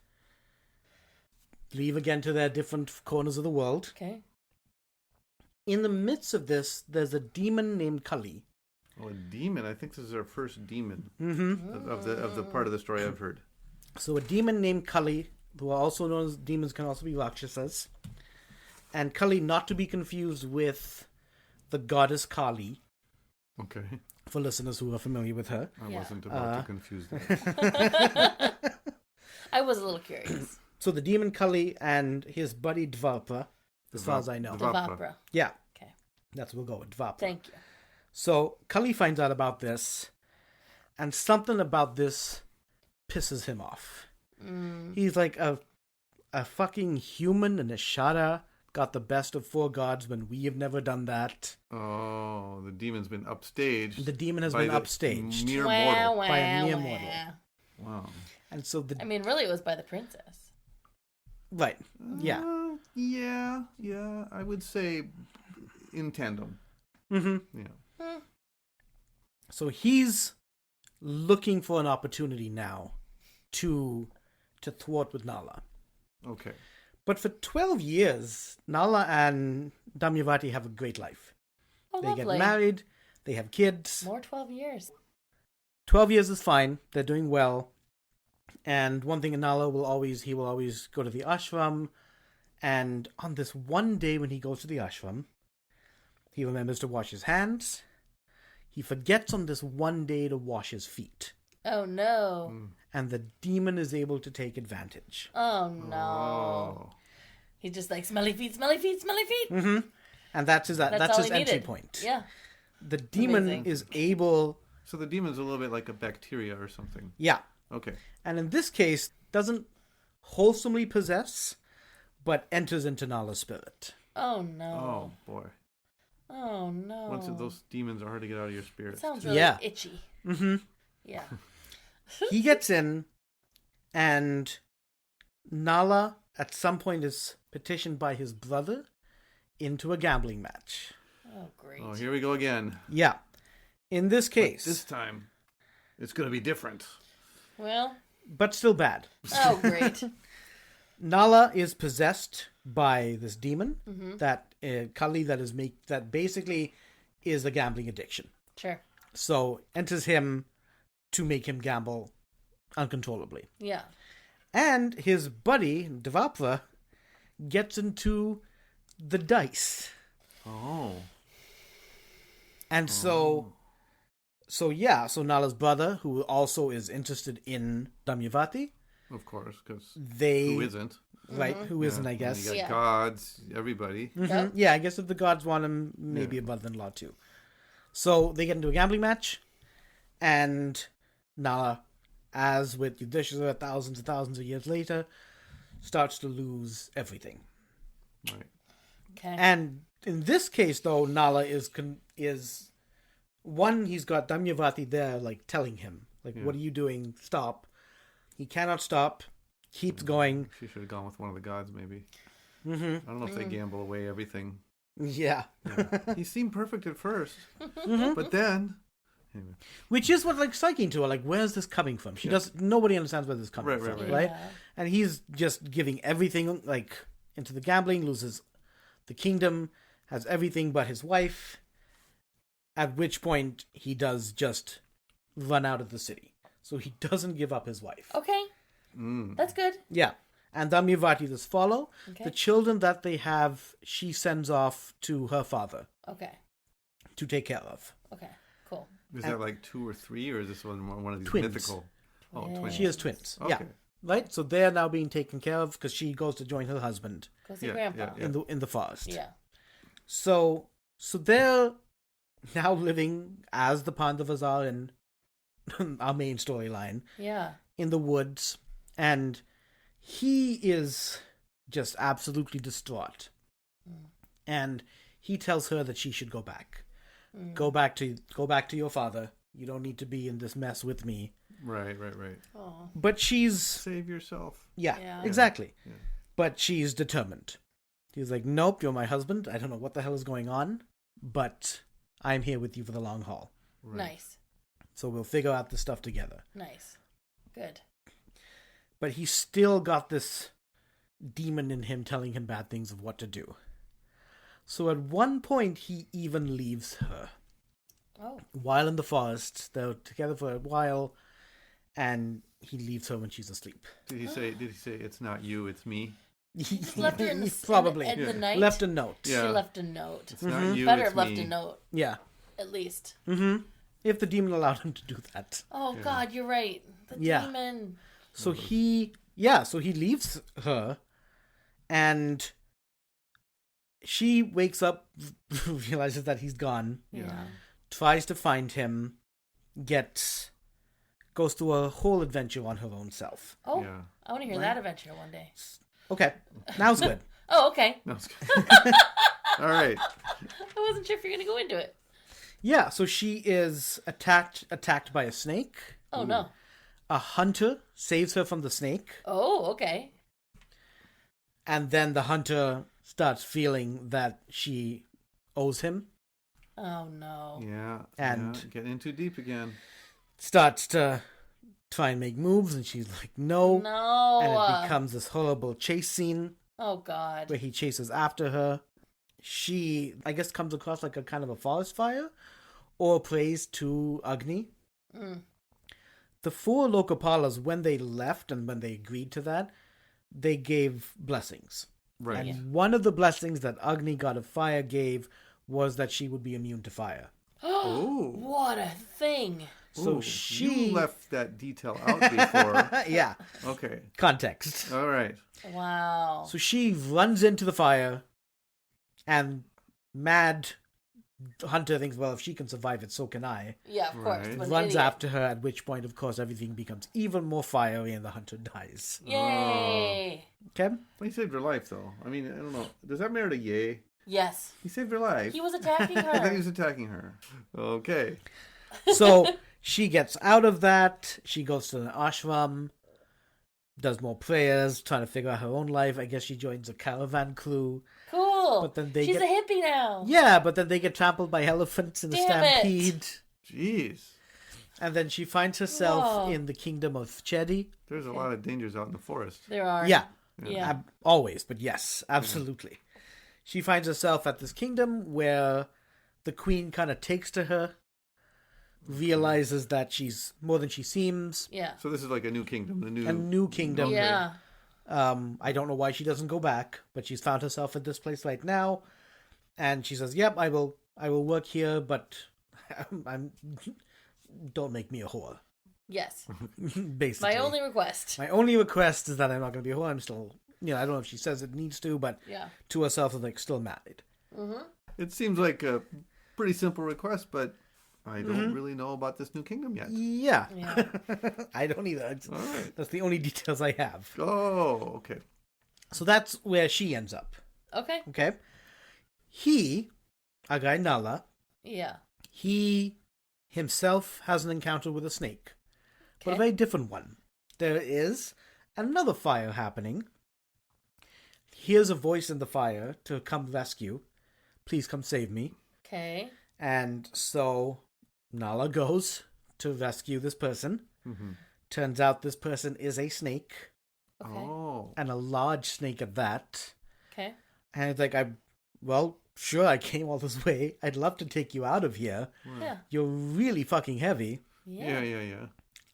leave again to their different corners of the world. Okay. In the midst of this, there's a demon named Kali. Oh, a demon. I think this is our first demon Mm-hmm. of the part of the story I've heard. So a demon named Kali, who are also known as demons, can also be Rakshasas. And Kali, not to be confused with the goddess Kali, Okay. for listeners who are familiar with her. I Yeah. wasn't about to confuse that. I was a little curious. So the demon Kali and his buddy Dvapra, as far as I know. Dvapra. Devapra. Yeah, Okay. that's we'll go with Dvapra. Thank you. So Kali finds out about this, and something about this pisses him off. He's like, a fucking human and a Shada got the best of 4 gods when we have never done that. Oh, the demon's been upstaged. The demon has by been the upstaged. Mere Wah, mortal. wah, By a mere wah. mortal. Wow. And so I mean, really, it was by the princess. right, yeah. Yeah. I would say in tandem. Mm-hmm. Yeah. So he's looking for an opportunity now to thwart with Nala. Okay. But for 12 years, Nala and Damayanti have a great life. Oh, They lovely. get married, they have kids. More 12 years. 12 years is fine. They're doing well. And one thing, Nala will always go to the ashram. And on this one day when he goes to the ashram, he remembers to wash his hands. He forgets on this one day to wash his feet. Oh, no. And the demon is able to take advantage. Oh, no. Oh. He's just like, smelly feet, smelly feet, smelly feet. Mm-hmm. And that's his all entry he needed. point. Yeah. The demon Amazing. is able... So the demon's a little bit like a bacteria or something. Yeah. Okay. And in this case, doesn't wholesomely possess, but enters into Nala's spirit. Oh, no. Oh, boy. Oh, no. Once those demons are hard to get out of your spirit. Sounds really Yeah. itchy. Mm-hmm. Yeah. He gets in, and Nala at some point is petitioned by his brother into a gambling match. Oh, great. Oh, here we go again. Yeah. In this case, But this time, it's going to be different. Well, but still bad. oh, great. Nala is possessed by this demon, Mm-hmm. that Kali, that basically is a gambling addiction. Sure. So enters him to make him gamble uncontrollably. Yeah. And his buddy, Devapra, gets into the dice. Oh. And so Nala's brother, who also is interested in Damayanti, Of course, because they... who isn't? Right, who isn't, I And guess. You got Yeah. gods, everybody. Mhm. Yep. Yeah, I guess if the gods want him, maybe Yeah. a brother-in-law too. So they get into a gambling match, and Nala, as with Yudhishthira thousands and thousands of years later, starts to lose everything. Right. Okay. And in this case, though, Nala is one, he's got Damayanti there, like, telling him, like, Yeah. what are you doing? Stop. He cannot stop. Keeps going. She should have gone with one of the gods, maybe. Mm-hmm. I don't know if they gamble away everything. Yeah. Yeah. He seemed perfect at first, Mm-hmm. but then... Anyway. Which is what, like, striking to her. Like, where's this coming from? Nobody understands where this is coming Right, from, right. right? Yeah. And he's just giving everything, like, into the gambling, loses the kingdom, has everything but his wife, at which point he does just run out of the city. So he doesn't give up his wife. Okay. Mm. That's good. Yeah. And Damayanti does follow. Okay. The children that they have, she sends off to her father Okay. to take care of. Okay. Cool. Is that like 2 or 3, or is this one of these Twins. mythical? Oh, Twins. twins. She has twins. Okay. Yeah. Right? So they're now being taken care of because she goes to join her husband Go see Yeah, Grandpa. yeah. in the forest. Yeah. So they're now living as the Pandavas are in our main storyline Yeah. in the woods, and he is just absolutely distraught. And he tells her that she should go back. Go back to your father. You don't need to be in this mess with me. Right. Oh. But she's Save yourself. Yeah. exactly. Yeah. But she's determined. He's like, nope, you're my husband. I don't know what the hell is going on, but I'm here with you for the long haul. Right. Nice. So we'll figure out this stuff together. Nice. Good. But he's still got this demon in him telling him bad things of what to do. So at one point, he even leaves her. Oh. While in the forest, they're together for a while, and he leaves her when she's asleep. Did he say it's not you, it's me? He Left her in the probably in the night. left a note. Yeah. She left a note. It's not you, Better it's have left me. a note, Yeah. at least. Mm-hmm. If the demon allowed him to do that. Oh Yeah. God, you're right. The Yeah. demon. So he leaves her, and she wakes up, realizes that he's gone, Yeah. tries to find him, goes through a whole adventure on her own self. Oh, Yeah. I want to hear that adventure one day. Okay, now's good. Oh, okay. No, it's good. All right. I wasn't sure if you're gonna go into it. Yeah, so she is attacked by a snake. Oh no. A hunter saves her from the snake, Oh, okay. and then the hunter starts feeling that she owes him, Oh no. Yeah. And- yeah, getting in too deep again. starts to try and make moves, and she's like, no. No. And it becomes this horrible chase scene Oh God. where he chases after her. She, I guess, comes across like a kind of a forest fire, or prays to Agni. Mm. The 4 Lokapalas, when they left and when they agreed to that, they gave blessings. Right. And one of the blessings that Agni, god of fire, gave was that she would be immune to fire. Oh. What a thing. So Ooh, she You left that detail out before. yeah, Okay. context. All right. Wow. So she runs into the fire, and mad Hunter thinks, well, if she can survive it, so can I. Yeah, of course. Right. What an Runs idiot. after her, at which point, of course, everything becomes even more fiery and the hunter dies. Yay! Okay? Well, he saved her life, though. I mean, I don't know. Does that merit a yay? Yes. He saved her life. He was attacking I thought he her. was attacking her. Okay. So she gets out of that. She goes to an ashram, does more prayers, trying to figure out her own life. I guess she joins a caravan crew. Cool. But then they She's get- a hippie now. Yeah, but then they get trampled by elephants in a Damn it. stampede. Jeez. And then she finds herself Whoa. in the kingdom of Chedi. There's a lot of dangers out in the forest. There are. Yeah, Yeah. always, but yes, absolutely. She finds herself at this kingdom where the queen kind of takes to her, realizes that she's more than she seems. Yeah. So this is like a new kingdom. A new kingdom. Okay. Yeah. I don't know why she doesn't go back, but she's found herself at this place right now, and she says, "Yep, I will work here, but don't make me a whore." Yes. Basically, My only request. my only request is that I'm not going to be a whore. I'm still, I don't know if she says it needs to, but Yeah. to herself, is like still married. It seems like a pretty simple request, but I don't really know about this new kingdom yet. Yeah, Yeah. I don't either. All right. That's the only details I have. Oh, okay. So that's where she ends up. Okay. Okay, he, our guy Nala, Yeah. he himself has an encounter with a snake. But a Okay. very different one. There is another fire happening. Hears a voice in the fire to come rescue. Please come save me. Okay. And so Nala goes to rescue this person. Mm-hmm. Turns out this person is a snake, Okay. Oh. and a large snake at that. Okay. And it's like, sure, I came all this way. I'd love to take you out of here. Yeah. You're really fucking heavy. Yeah, yeah, yeah.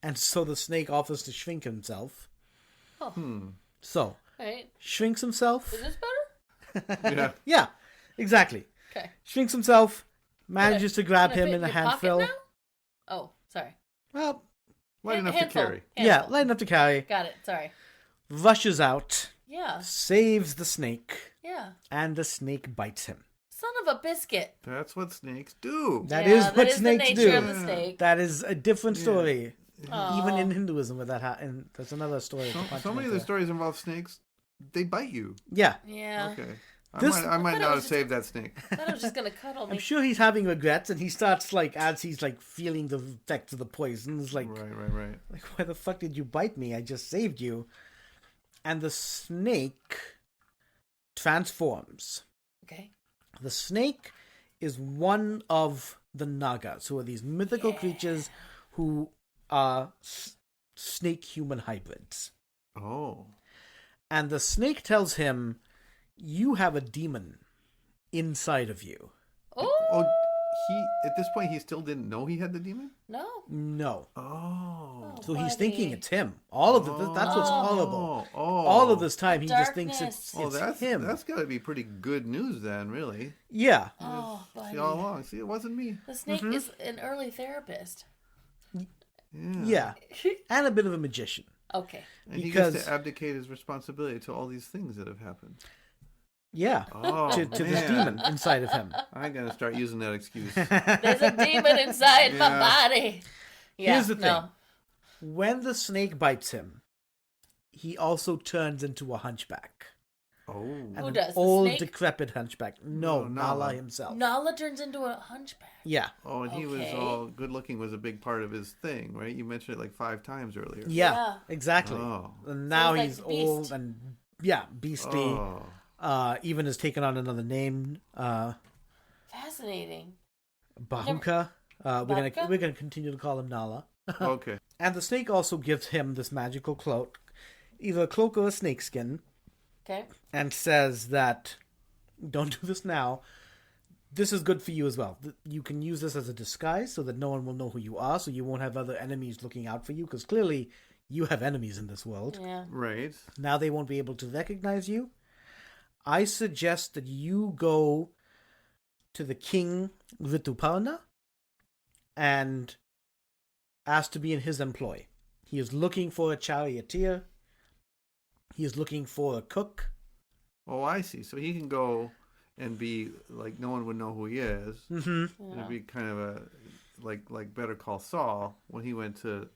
And so the snake offers to shrink himself. Oh. So, Right. shrinks himself. Is this better? Yeah. Yeah, exactly. Okay. Shrinks himself, manages to grab Can I him fit in a your pocket handful. now? Oh, sorry. Well, Light enough to Handful. carry. yeah, Handful. light enough to carry. Got it. Sorry. Rushes out, Yeah. saves the snake, Yeah. and the snake bites him. Son of a biscuit. That's what snakes do. That Yeah, is that what is the snakes nature do. of the snake. That is a different story. Aw. Even in Hinduism, with that, and that's another story. So many of the stories involve snakes. They bite you. Yeah, Yeah. Okay. This- I might I thought it not have was just- saved that snake. I thought it was just gonna cuddle me. I'm sure he's having regrets, and he starts as he's feeling the effects of the poison. It's like, Right. why the fuck did you bite me? I just saved you. And the snake transforms. Okay. The snake is one of the Nagas, who are these mythical creatures who are snake-human hybrids. Oh. And the snake tells him, you have a demon inside of you. Oh He at this point he still didn't know he had the demon? no. No. Oh. So he's buddy. thinking it's him. All of that's what's horrible. Oh. All of this time he just thinks Darkness. it's that's him. That's got to be pretty good news then, really. Yeah. Oh, buddy. See all along. See, it wasn't me. The snake is an early therapist. Yeah. And a bit of a magician. Okay. And he Because- gets to abdicate his responsibility to all these things that have happened. Yeah. Oh, to this man. demon inside of him. I'm gonna start using that excuse. There's a demon inside my Yeah. body. Yeah, Here's the thing. no. When the snake bites him, he also turns into a hunchback. Oh. An does, the old, snake? decrepit hunchback. No, No, Nala Nala. himself. Nala turns into a hunchback. Yeah. Oh, and he was Okay. all good looking was a big part of his thing, right? You mentioned it like 5 times earlier. Yeah. Yeah. Exactly. Oh. And now Sounds he's like Beast. old and, beastly. Oh. Even has taken on another name. Fascinating. Bahuka. Bahuka? We're gonna continue to call him Nala. Okay. And the snake also gives him this magical cloak, either a cloak or a snakeskin, Okay. and says that don't do this now. This is good for you as well. You can use this as a disguise so that no one will know who you are, so you won't have other enemies looking out for you, because clearly you have enemies in this world. Yeah. Right. Now they won't be able to recognize you. I suggest that you go to the king Rituparna and ask to be in his employ. He is looking for a charioteer. He is looking for a cook. Oh, I see. So he can go and B, like no one would know who he is. Mm-hmm. It'd be kind of a like Better Call Saul when he went to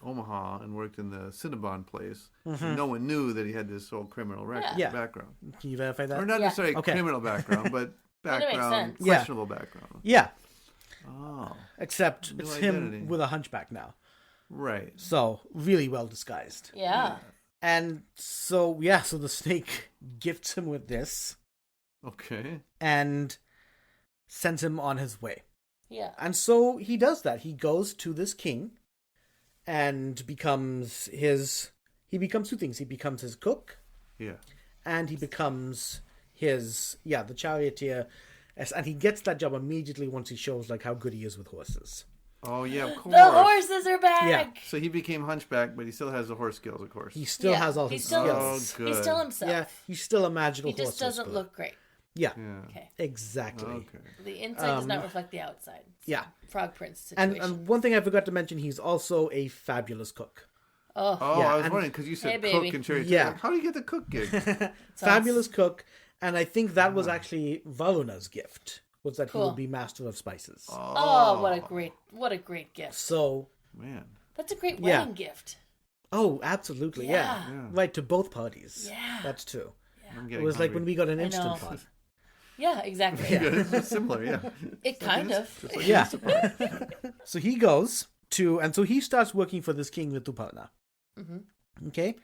Omaha and worked in the Cinnabon place. And no one knew that he had this whole criminal background. Can you verify that? Or not necessarily criminal background, but background, questionable background. Yeah. Oh. Except New it's identity. him with a hunchback now. Right. So, really well disguised. Yeah. And so the snake gifts him with this. Okay. And sends him on his way. Yeah. And so he does that. He goes to this king and becomes two things. He becomes his cook. Yeah. And he becomes the charioteer. And he gets that job immediately once he shows like how good he is with horses. Oh, yeah, of course. The horses are back. Yeah. So he became hunchback, but he still has the horse skills, of course. He still has all his skills. Oh, good. He's still himself. Yeah, he's still a magical horse. He just doesn't whisperer. look great. Yeah. Okay. Exactly. Okay. The inside does not reflect the outside. It's Yeah. Frog Prince situation. And one thing I forgot to mention, he's also a fabulous cook. Oh, I was and- wondering, because you said Hey, cook baby. and cherry. Yeah. Like, how do you get the cook gig? Fabulous cook. And I think that was actually Varuna's gift, was that he Cool. would be master of spices. Oh, what a great gift. So, Man. That's a great Yeah. wedding gift. oh, absolutely, yeah. Yeah. Right, to both parties. Yeah. That's true. I'm It getting was like when hungry. we got an I Instant know. Pot. Yeah, exactly. It's similar, yeah. It kind of. Just like Yeah. So he goes to, and so he starts working for this king Rituparna. Mm-hmm. Okay?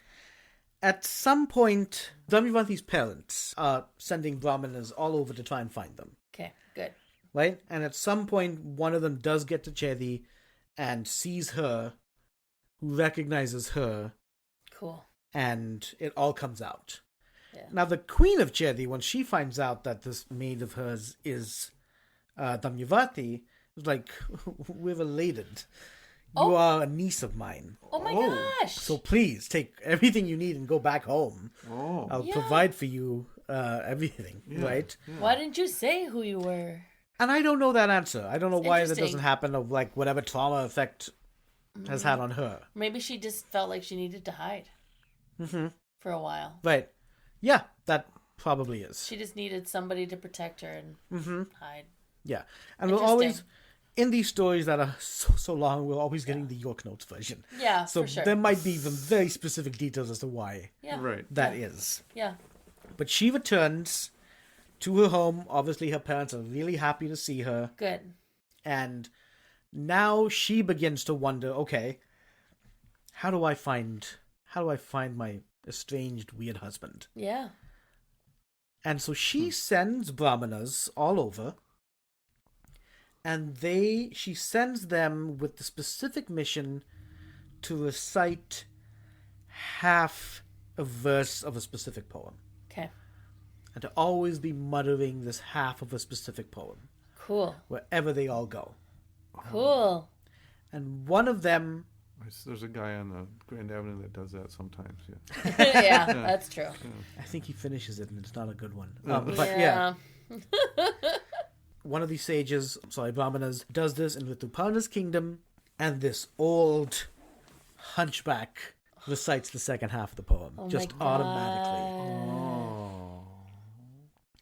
At some point, Damayanti's parents are sending brahmanas all over to try and find them. Okay, good. Right? And at some point, one of them does get to Chedi and sees her, who recognizes her, Cool. and it all comes out. Yeah. Now, the queen of Chedi, when she finds out that this maid of hers is Damayanti, is like, we're related. You are a niece of mine. Oh my gosh. So please take everything you need and go back home. Oh. I'll Yeah. provide for you everything, right? Why didn't you say who you were? And I don't know that answer. I don't know why that interesting. doesn't happen, of like whatever trauma effect has had on her. Maybe she just felt like she needed to hide for a while. Right. Yeah, that probably is. She just needed somebody to protect her and hide. Yeah. And we're Interesting. always, in these stories that are so long, we're always getting the York Notes version. Yeah, So for sure. there might be some very specific details as to why Yeah. Right. that is. Yeah. But she returns to her home. Obviously, her parents are really happy to see her. Good. And now she begins to wonder, okay, how do I find my estranged weird husband? Yeah. And so she sends brahmanas all over, and she sends them with the specific mission to recite half a verse of a specific poem. Okay. And to always be muttering this half of a specific poem Cool. wherever they all go. Cool. And one of them, There's a guy on the Grand Avenue that does that sometimes, yeah. Yeah, that's true. I think he finishes it and it's not a good one. But yeah, one of these sages, brahmanas, does this in Rituparna's kingdom, and this old hunchback recites the second half of the poem, just automatically.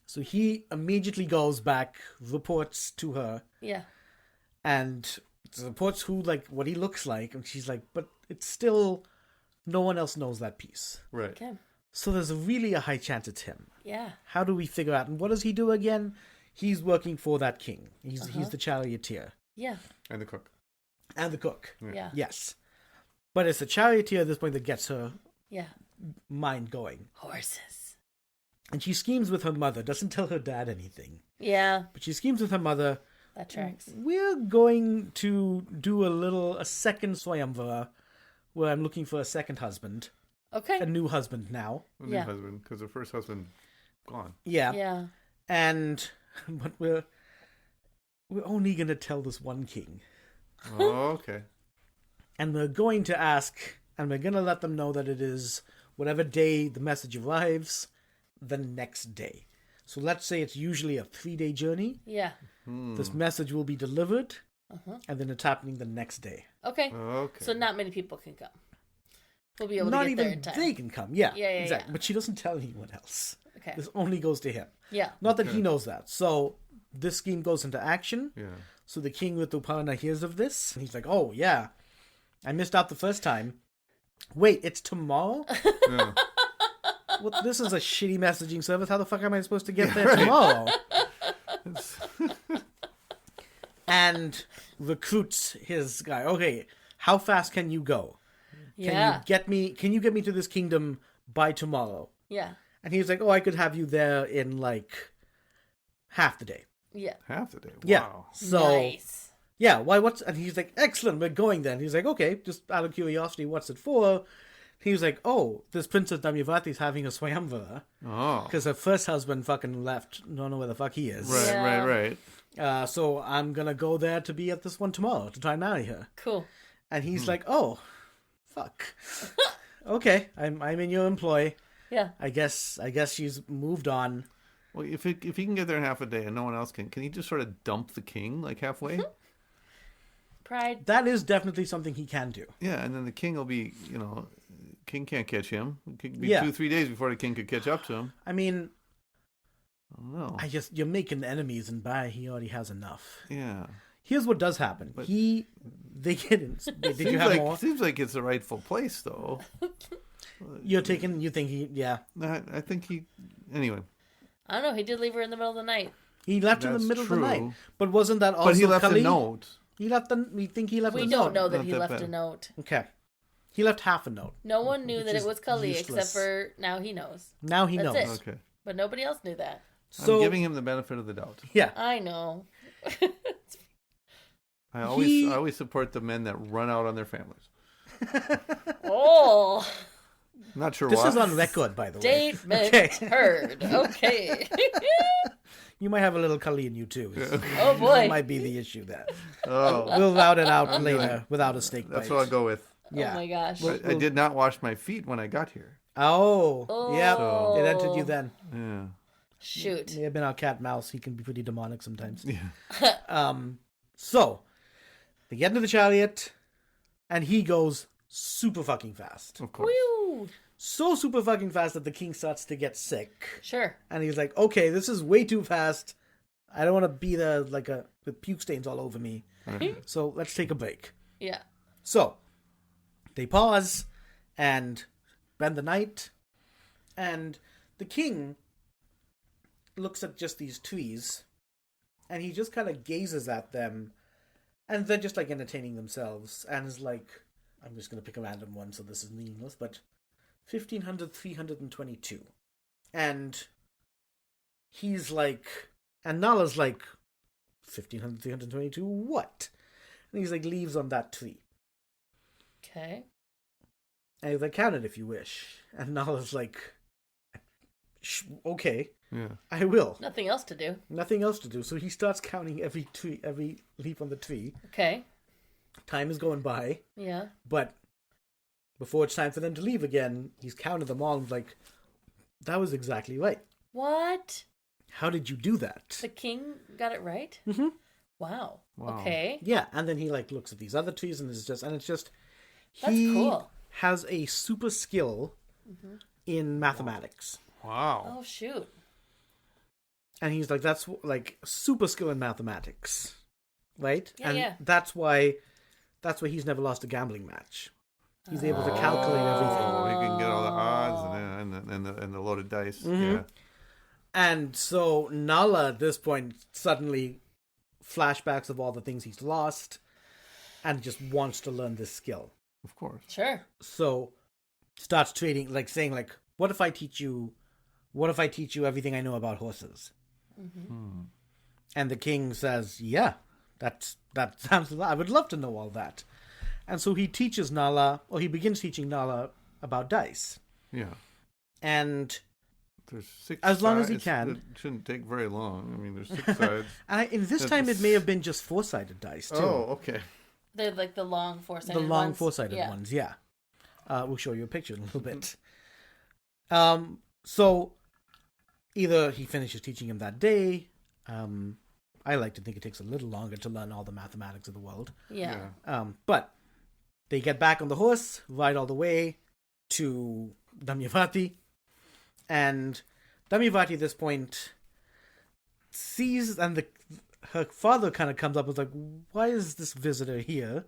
So he immediately goes back, reports to her, Yeah. and reports what he looks like, and she's like, but it's still, no one else knows that piece. Right. Okay. So there's really a high chance it's him. Yeah. How do we figure out? And what does he do again? He's working for that king. He's the charioteer. Yeah. And the cook. And the cook. Yeah. Yes. But it's the charioteer at this point that gets her Yeah. mind going. Horses. And she schemes with her mother, doesn't tell her dad anything. Yeah. But she schemes with her mother. That tracks. We're going to do a second Swayamvara, where I'm looking for a second husband. Okay. A new husband now. A new husband, because the first husband, gone. Yeah. Yeah. But we're only going to tell this one king. Oh, okay. And we're going to ask, and we're going to let them know that it is whatever day the message arrives, the next day. So let's say it's usually a 3-day journey. Yeah. This message will be delivered, and then it's happening the next day. Okay. Okay. So not many people can come. We'll be able Not to get there even in time. they can come. Yeah, Yeah, exactly. yeah. But she doesn't tell anyone else. Okay. Okay. This only goes to him. Yeah. Not that he knows that. So this scheme goes into action. Yeah. So the king with Upana hears of this. And he's like, oh, yeah. I missed out the first time. Wait, it's tomorrow? Yeah. Well, this is a shitty messaging service. How the fuck am I supposed to get there tomorrow? And recruits his guy. Okay, how fast can you go? Yeah. Can you get me to this kingdom by tomorrow? Yeah. And he's like, oh, I could have you there in like half the day. Yeah. Half the day. Wow. Yeah. So Nice. yeah, and he's like, excellent, we're going then. He's like, okay, just out of curiosity, what's it for? He was like, oh, this Princess Damayanti is having a swayamvara. Oh. Because her first husband fucking left. Don't know where the fuck he is. Right, Yeah. right. So I'm going to go there to be at this one tomorrow to try and marry her. Cool. And he's like, oh, fuck. Okay, I'm in your employ. Yeah. I guess she's moved on. Well, if he can get there in half a day and no one else can he just sort of dump the king like halfway? Pride. That is definitely something he can do. Yeah, and then the king will be, king can't catch him. It could be Yeah. 2-3 days before the king could catch up to him. I mean, I don't know. you're making enemies, and he already has enough. Yeah. Here's what does happen. But- They get in. Did you have more? Seems like it's the rightful place, though. You think yeah. I think he. Anyway. I don't know. He did leave her in the middle of the night. He left in the That's middle of the night. true. But wasn't that also But he left Kali? a note. We think he left We a don't note. know that Not he that left bad. a note. Okay. He left half a note. No one knew Which that is it was Kali useless. except for now he knows. Now he That's knows. it. Okay. But nobody else knew that. So I'm giving him the benefit of the doubt. yeah. I know. I always support the men that run out on their families. Oh. Not sure This why. is on record, by the way. Statement Okay. heard. Okay. You might have a little Kali in you too. Oh boy. That might be the issue there. Oh, We'll route it out later without a snake that's bite. what I'll go with. Yeah. Oh my gosh. I did not wash my feet when I got here. Oh. Yep. Oh. It entered you then. Yeah. Shoot. May have been our cat and mouse. He can be pretty demonic sometimes. Yeah. So they get into the chariot, and he goes super fucking fast. Of course. Woo. So super fucking fast that the king starts to get sick. Sure. And he's like, okay, this is way too fast. I don't want to be there with puke stains all over me. So let's take a break. Yeah. So they pause and spend the night. And the king looks at just these trees, and he just kind of gazes at them, and they're just like entertaining themselves, and is like, I'm just going to pick a random one, so this is meaningless, but 1500-322. And he's like, and Nala's like, 1500-322, what? And he's like, leaves on that tree. Okay. And he's like, count it if you wish. And Nala's like, okay, Yeah. I will. Nothing else to do. Nothing else to do. So he starts counting every tree, every leaf on the tree. Okay. Time is going by, Yeah. but before it's time for them to leave again, he's counted them all and was like, that was exactly right. What? How did you do that? The king got it right? Mhm. Wow. Wow. Okay. Yeah, and then he like looks at these other trees and it's just That's he cool. has a super skill in mathematics. Wow. Oh, shoot. And he's like, that's like super skill in mathematics, right? Yeah, and yeah. that's why he's never lost a gambling match. He's able to calculate everything. Oh, he can get all the odds and the loaded dice. Mm-hmm. Yeah. And so Nala at this point suddenly flashbacks of all the things he's lost and just wants to learn this skill. Of course. Sure. So starts trading, like saying like, what if I teach you everything I know about horses? Mm-hmm. And the king says, yeah, that sounds, I would love to know all that. And so he teaches Nala, or he begins teaching Nala about dice. Yeah. And There's 6 As long as he sides. can. It shouldn't take very long. I mean, there's 6 sides. in this time it may have been just 4-sided dice, too. Oh, okay. They're like the long four-sided The long ones. 4-sided ones, yeah. We'll show you a picture in a little bit. So either he finishes teaching him that day. I like to think it takes a little longer to learn all the mathematics of the world. Yeah. But they get back on the horse, ride all the way to Damayanti, and Damayanti at this point sees, and her father kind of comes up and is like, why is this visitor here?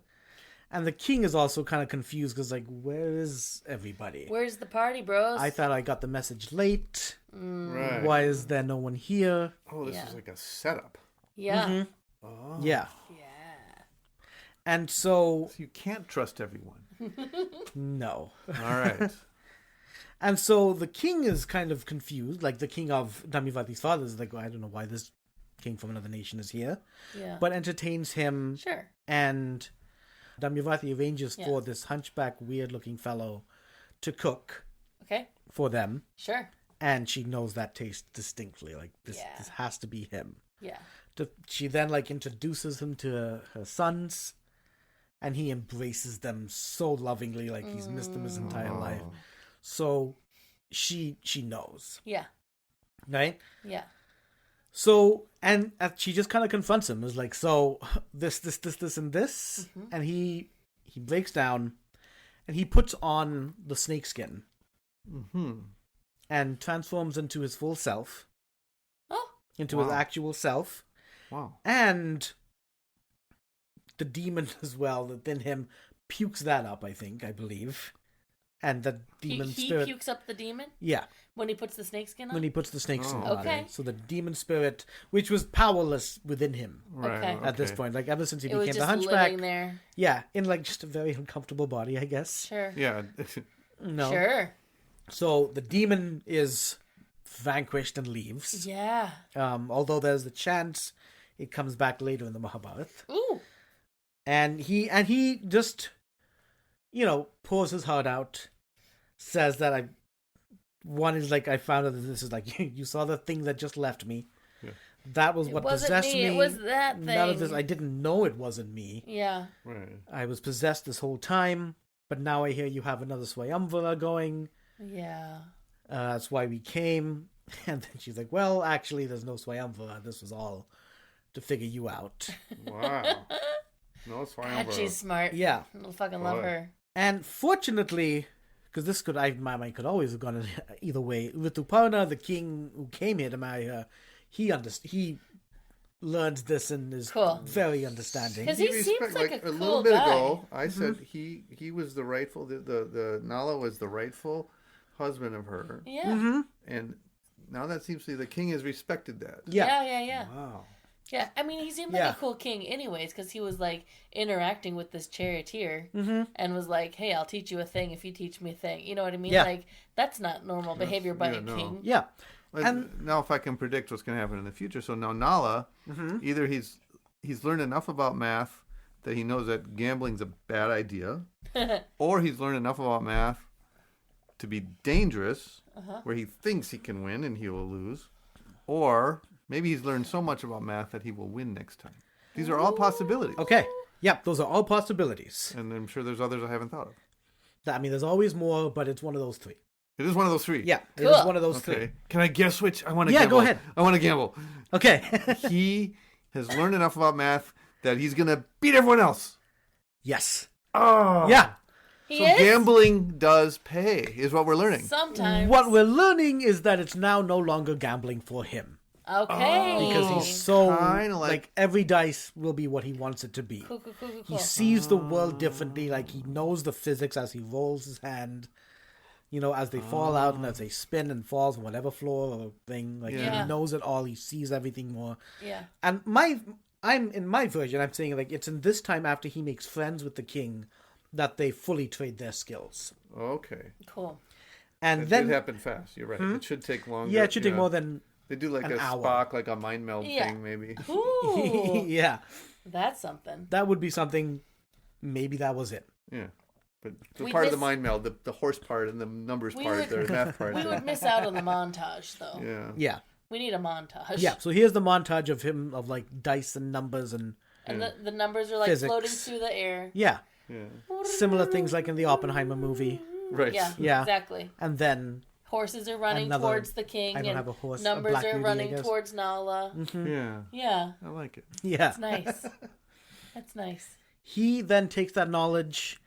And the king is also kind of confused because, like, where is everybody? Where's the party, bros? I thought I got the message late. Right. Why is there no one here? Oh, this is like a setup. Yeah. Mm-hmm. Oh. Yeah. Yeah. And so... You can't trust everyone. No. All right. And so the king is kind of confused. Like, the king of Damayanti's father is like, well, I don't know why this king from another nation is here. Yeah. But entertains him. Sure. And Damayanti arranges for this hunchback, weird-looking fellow to cook Okay. for them. Sure. And she knows that taste distinctly. Like, this has to be him. Yeah. She then, like, introduces him to her sons. And he embraces them so lovingly, like he's missed them his entire life. So she knows. Yeah. Right? Yeah. So, and she just kind of confronts him. Is like, so this, and this. Mm-hmm. And he breaks down and he puts on the snakeskin. Mm-hmm. And transforms into his full self. Oh. Into his actual self. Wow. And the demon as well within him pukes that up, I believe. And the demon spirit... He pukes up the demon? Yeah. When he puts the snakeskin on? When he puts the snakeskin on. Okay. So the demon spirit, which was powerless within him Okay. at this point. Like, ever since he It was became just the hunchback. living there. Yeah. In, like, just a very uncomfortable body, I guess. Sure. Yeah. No. Sure. So the demon is vanquished and leaves. Yeah. Although there's the chance it comes back later in the Mahabharata. Ooh. And he just, pours his heart out, says that I found out that this is like, you saw the thing that just left me. Yeah. That was what possessed me. It was that thing. None of this, I didn't know it wasn't me. Yeah. Right. I was possessed this whole time, but now I hear you have another Swayamvara going. Yeah. That's why we came. And then she's like, well, actually, there's no Swayamvara. This was all to figure you out. Wow. No Swayamvara. God, she's smart. Yeah. I fucking love her. And fortunately, because my mind could always have gone either way. Rituparna, the king who came here to marry her, he learned this and is very understanding. Because he seems like a cool little bit guy. ago, I said he was the rightful, the Nala was the rightful husband of her. Yeah. Mm-hmm. And now that seems to be the king has respected that. Yeah. Wow. Yeah, I mean, he seemed like a cool king anyways, because he was, like, interacting with this charioteer and was like, hey, I'll teach you a thing if you teach me a thing. You know what I mean? Yeah. Like, that's not normal behavior by a king. Yeah. And now if I can predict what's going to happen in the future. So now Nala, either he's learned enough about math that he knows that gambling's a bad idea, or he's learned enough about math to be dangerous, where he thinks he can win and he will lose, or... maybe he's learned so much about math that he will win next time. These are all possibilities. Okay. Yep, those are all possibilities. And I'm sure there's others I haven't thought of. I mean, there's always more, but it's one of those three. It is one of those three. Yeah, Cool. it is one of those Okay. three. Can I guess which? I want to Yeah, gamble. go ahead. I want to gamble. Okay. He has learned enough about math that he's going to beat everyone else. Yes. Oh. Yeah. He So is? gambling does pay, is what we're learning. Sometimes. What we're learning is that it's now no longer gambling for him. Okay. Because he's so, Kinda like, every dice will be what he wants it to be. Cool. He sees the world differently, like he knows the physics as he rolls his hand, as they fall out and as they spin and falls on whatever floor or thing. Like, he knows it all, he sees everything more. Yeah. And in my version, I'm saying, like, it's in this time after he makes friends with the king that they fully trade their skills. Okay. Cool. And It then... did happen fast. You're right. It should take longer. Yeah, it should take more than... They do like an a hour. Spock, like a mind meld thing, maybe. Ooh. Yeah. That's something. That would be something... Maybe that was it. Yeah. But the We'd part of the miss- mind meld, the horse part and the numbers part, the math part. We would miss out on the montage, though. Yeah. Yeah. We need a montage. Yeah, so here's the montage of him, of, like, dice and numbers and... And the numbers are, like, Physics. floating through the air. Yeah. Yeah. Similar things like in the Oppenheimer movie. Right. Yeah, Yeah. exactly. And then... Horses are running Another- towards the king. I don't and have a horse, a Numbers black are beauty, I running guess. towards Nala. Yeah. Yeah. I like it. Yeah. It's nice. That's nice. He then takes that knowledge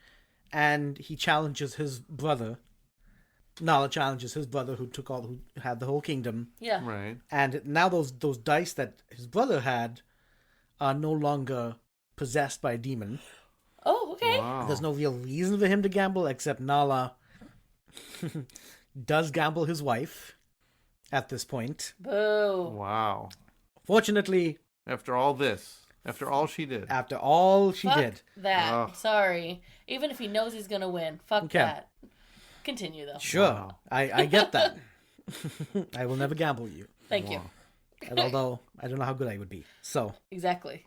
and he challenges his brother Nala challenges his brother who had the whole kingdom. Yeah. Right. And now those dice that his brother had are no longer possessed by a demon. Oh, okay. Wow. There's no real reason for him to gamble, except Nala does gamble his wife at this point. Boo. Wow. Fortunately, After all this, after all she did. after all she Fuck did. that. Ugh. Sorry. Even if he knows he's going to win. Fuck Okay. that. Continue, though. Sure, Wow. I get that. I will never gamble you. Thank you. And although I don't know how good I would be. So, Exactly.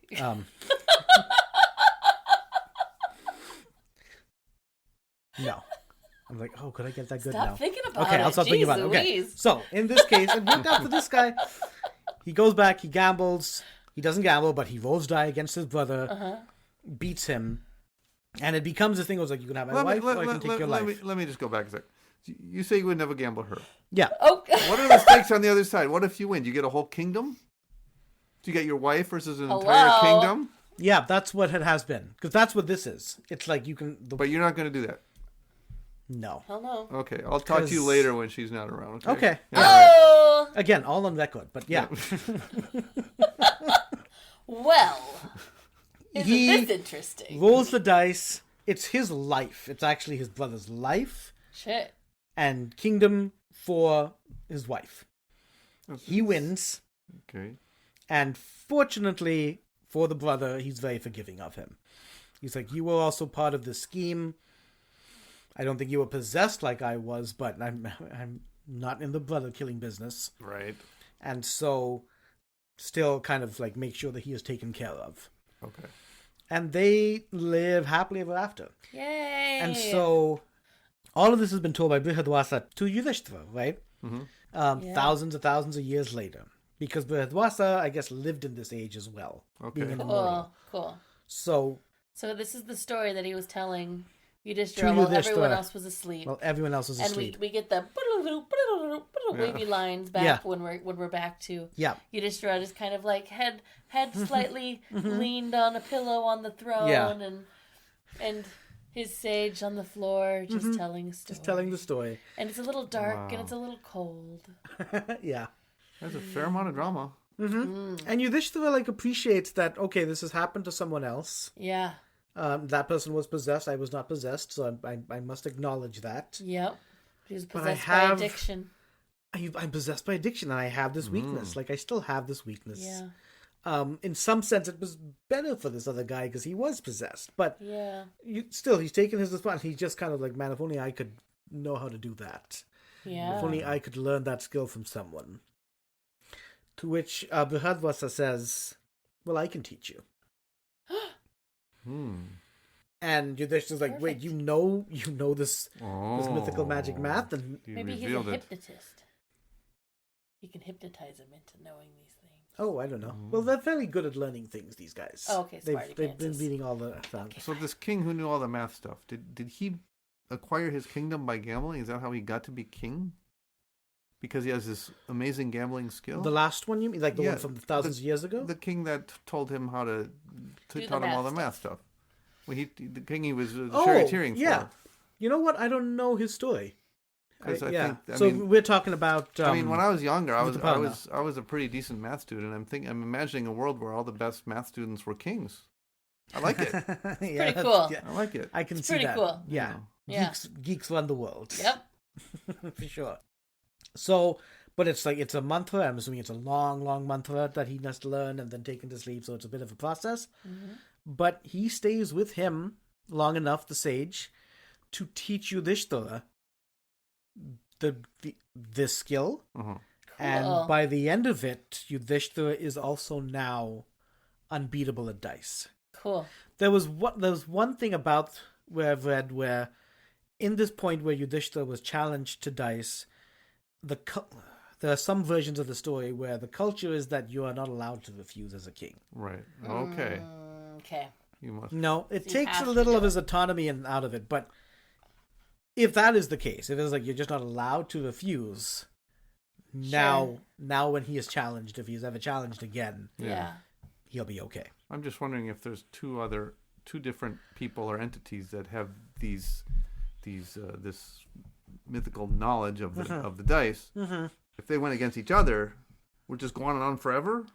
no. I'm like, oh, could I get that good Stop now? thinking about Okay, it. I'll stop thinking Jeez about it. Okay. Louise. So, in this case, it worked out for this guy. He goes back, he gambles. He doesn't gamble, but he rolls die against his brother, beats him, and it becomes a thing. It was like, you can have my wife, or I can take your life. Let me just go back a sec. You say you would never gamble her. Yeah. Oh. What are the stakes on the other side? What if you win? Do you get a whole kingdom? Do you get your wife versus an entire Hello? kingdom? Yeah, that's what it has been. Because that's what this is. It's like you can... But you're not going to do that. No. Hell no. Okay, I'll talk to you 'Cause- later when she's not around. Okay. Yeah, right. Oh. Again, all on record, but yeah. Well. Isn't He this interesting? rolls the dice. It's his life. It's actually his brother's life Shit. and kingdom for his wife. He wins, Okay. and fortunately for the brother, he's very forgiving of him. He's like, you were also part of the scheme. I don't think you were possessed like I was, but I'm not in the brother killing business. Right. And so still kind of like make sure that he is taken care of. Okay. And they live happily ever after. Yay. And so all of this has been told by Brihadashva to Yudhishthira, right? Mm-hmm. Thousands of years later. Because Brihadashva, I guess, lived in this age as well. Okay. Being an immortal. Cool. So, So this is the story that he was telling To Yudhishthira while Yudhishthira. everyone else was asleep. well, everyone else was And asleep. we get the wavy lines back Yeah. when we're back to Yeah. Yudhishthira just kind of like head slightly leaned on a pillow on the throne Yeah. and his sage on the floor just telling a story. Just telling the story. And it's a little dark and Wow. it's a little cold. Yeah. There's a fair amount of drama. And Yudhishthira, like, appreciates that, okay, this has happened to someone else. Yeah. That person was possessed. I was not possessed, so I must acknowledge that. Yep. He was But I possessed by have- addiction. I'm possessed by addiction, and I have this weakness. Like, I still have this weakness. Yeah. In some sense, it was better for this other guy because he was possessed. But Yeah. still, he's taken his response. He's just kind of like, man, if only I could know how to do that. Yeah. If only I could learn that skill from someone. To which Brihadashva says, well, I can teach you. And Yudhishthira's like, wait, Perfect. you know this mythical magic math? And You Maybe he's a revealed it. hypnotist. He can hypnotize him into knowing these things. oh, I don't know. Well, they're very good at learning things, these guys. Oh, okay, smarty they've been pantses. reading all the So this king who knew all the math stuff, did he acquire his kingdom by gambling? Is that how he got to be king? Because he has this amazing gambling skill? The last one, you mean? Like the Yeah, one from thousands of years ago? The king that told him how to Do the taught him all the math math stuff. Well, the king he was Oh, charioteering yeah. for. You know what? I don't know his story. 'Cause I yeah. think- I so mean- we're talking about... I mean, when I was younger, I Yudhishthira. was a pretty decent math student. I'm imagining a world where all the best math students were kings. I like it. yeah, pretty cool. Yeah, I like it. I can see pretty that. cool. Yeah. Yeah. Geeks run the world. Yep. For sure. So, but it's like, it's a mantra. I'm assuming it's a long, long mantra that he has to learn and then taken to sleep. So it's a bit of a process. But he stays with him long enough, the sage, to teach Yudhishthira this skill. Uh-huh. And by the end of it, Yudhishthira is also now unbeatable at dice. Cool. There was one thing about where I've read where in this point where Yudhishthira was challenged to dice, there are some versions of the story where the culture is that you are not allowed to refuse as a king. Right. Okay. Okay. You must. No, it So you takes have a to little do of his autonomy and out of it, but if that is the case, if it's like you're just not allowed to refuse, now when he is challenged, if he's ever challenged again, Yeah. he'll be okay. I'm just wondering if there's two different people or entities that have these this mythical knowledge of the dice. If they went against each other, would just go on and on forever.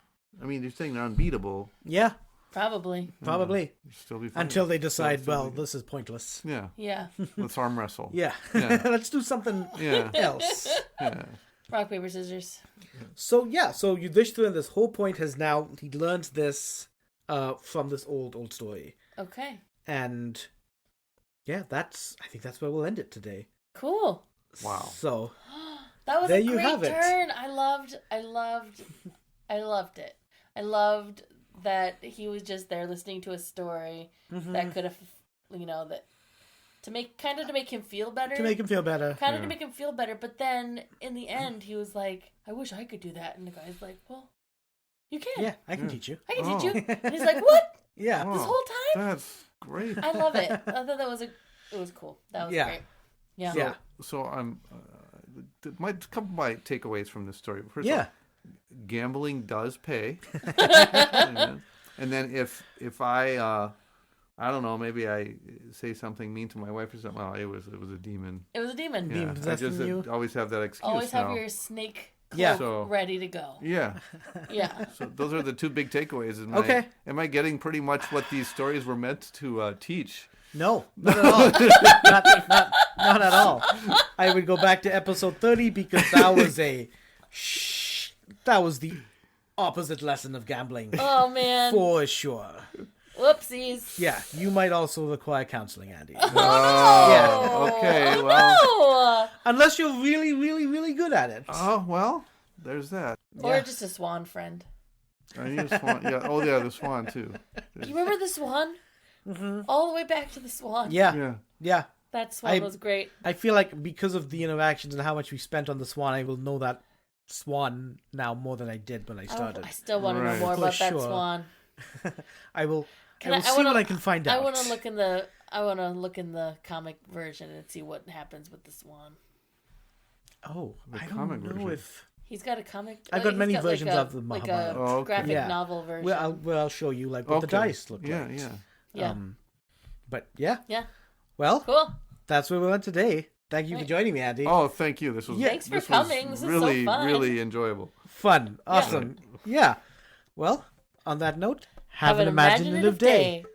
I mean, you're saying they're unbeatable. Yeah, Probably. Still be fighting. until they decide, well, this is pointless. Yeah. Yeah. Let's arm wrestle. Yeah, Yeah. let's do something Yeah. else. Yeah. Rock, paper, scissors. So Yudhishthira, this whole point he learns this from this old story, Okay. and I think that's where we'll end it today. Cool. Wow. So That was there a you great have it. turn. I loved it. I loved that he was just there listening to a story that could have, to make him feel better. to make him feel better. Kind of to make him feel better, but then in the end he was like, I wish I could do that. And the guy's like, well, you can. Yeah, I can teach you. I can teach you. And he's like, what? Yeah. This whole time? That's great. I love it. I thought it was cool. That was great. Yeah. Yeah. So I'm my couple of my takeaways from this story. First Yeah. of all, gambling does pay. And then if I don't know, maybe I say something mean to my wife or something. Oh, it was a demon. It was a demon. Yeah, Demon I possessing just you. always have that excuse. Always have now. your snake cloak Yeah. So- ready to go. Yeah. Yeah. So those are the two big takeaways. Okay. Am I getting pretty much what these stories were meant to teach? No, not at all. not at all. I would go back to episode 30 because that was the opposite lesson of gambling. Oh, man. For sure. Whoopsies. Yeah, you might also require counseling, Andy. Oh, okay. Oh, Well. no. Unless you're really, really, really good at it. Oh, well. There's that. Or Yeah. just a swan friend. I need a swan. Yeah. Oh, yeah. The swan too. You remember the swan? All the way back to the swan. Yeah. Yeah. That swan was great. I feel like because of the interactions and how much we spent on the swan, I will know that swan now more than I did when I started. I still want to know Right. more For about that sure. swan. I will see wanna- what I can find out. I want to look in the comic version and see what happens with the swan. Oh, The I comic don't know version. if... He's got a comic. I've got he's many like versions a- of the like Mahabharata. a Oh, okay. graphic Yeah. novel version. Well, I'll show you like what the Okay. dice look Yeah. like. Yeah. yeah. But yeah. Yeah. Well, Cool. that's where we went today. Thank you for Right. joining me, Andy. Oh, thank you. This was Thanks for this coming. Was This is so really, fun. really enjoyable. Fun. Awesome. Yeah. Well, on that note, have an imaginative day.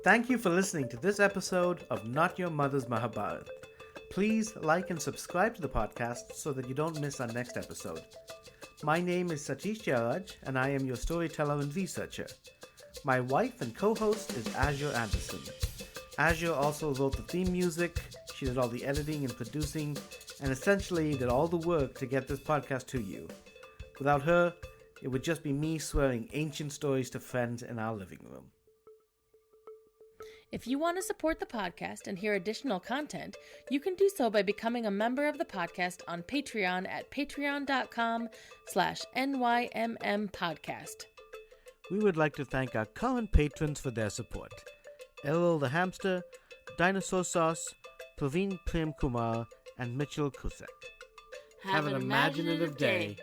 Thank you for listening to this episode of Not Your Mother's Mahabharata. Please like and subscribe to the podcast so that you don't miss our next episode. My name is Satish Jayaraj, and I am your storyteller and researcher. My wife and co-host is Azure Anderson. Azure also wrote the theme music, she did all the editing and producing, and essentially did all the work to get this podcast to you. Without her, it would just be me swearing ancient stories to friends in our living room. If you want to support the podcast and hear additional content, you can do so by becoming a member of the podcast on Patreon at patreon.com/NYMM podcast. We would like to thank our current patrons for their support. Errol the Hamster, Dinosaur Sauce, Praveen Prem Kumar, and Mitchell Kusek. Have an imaginative day.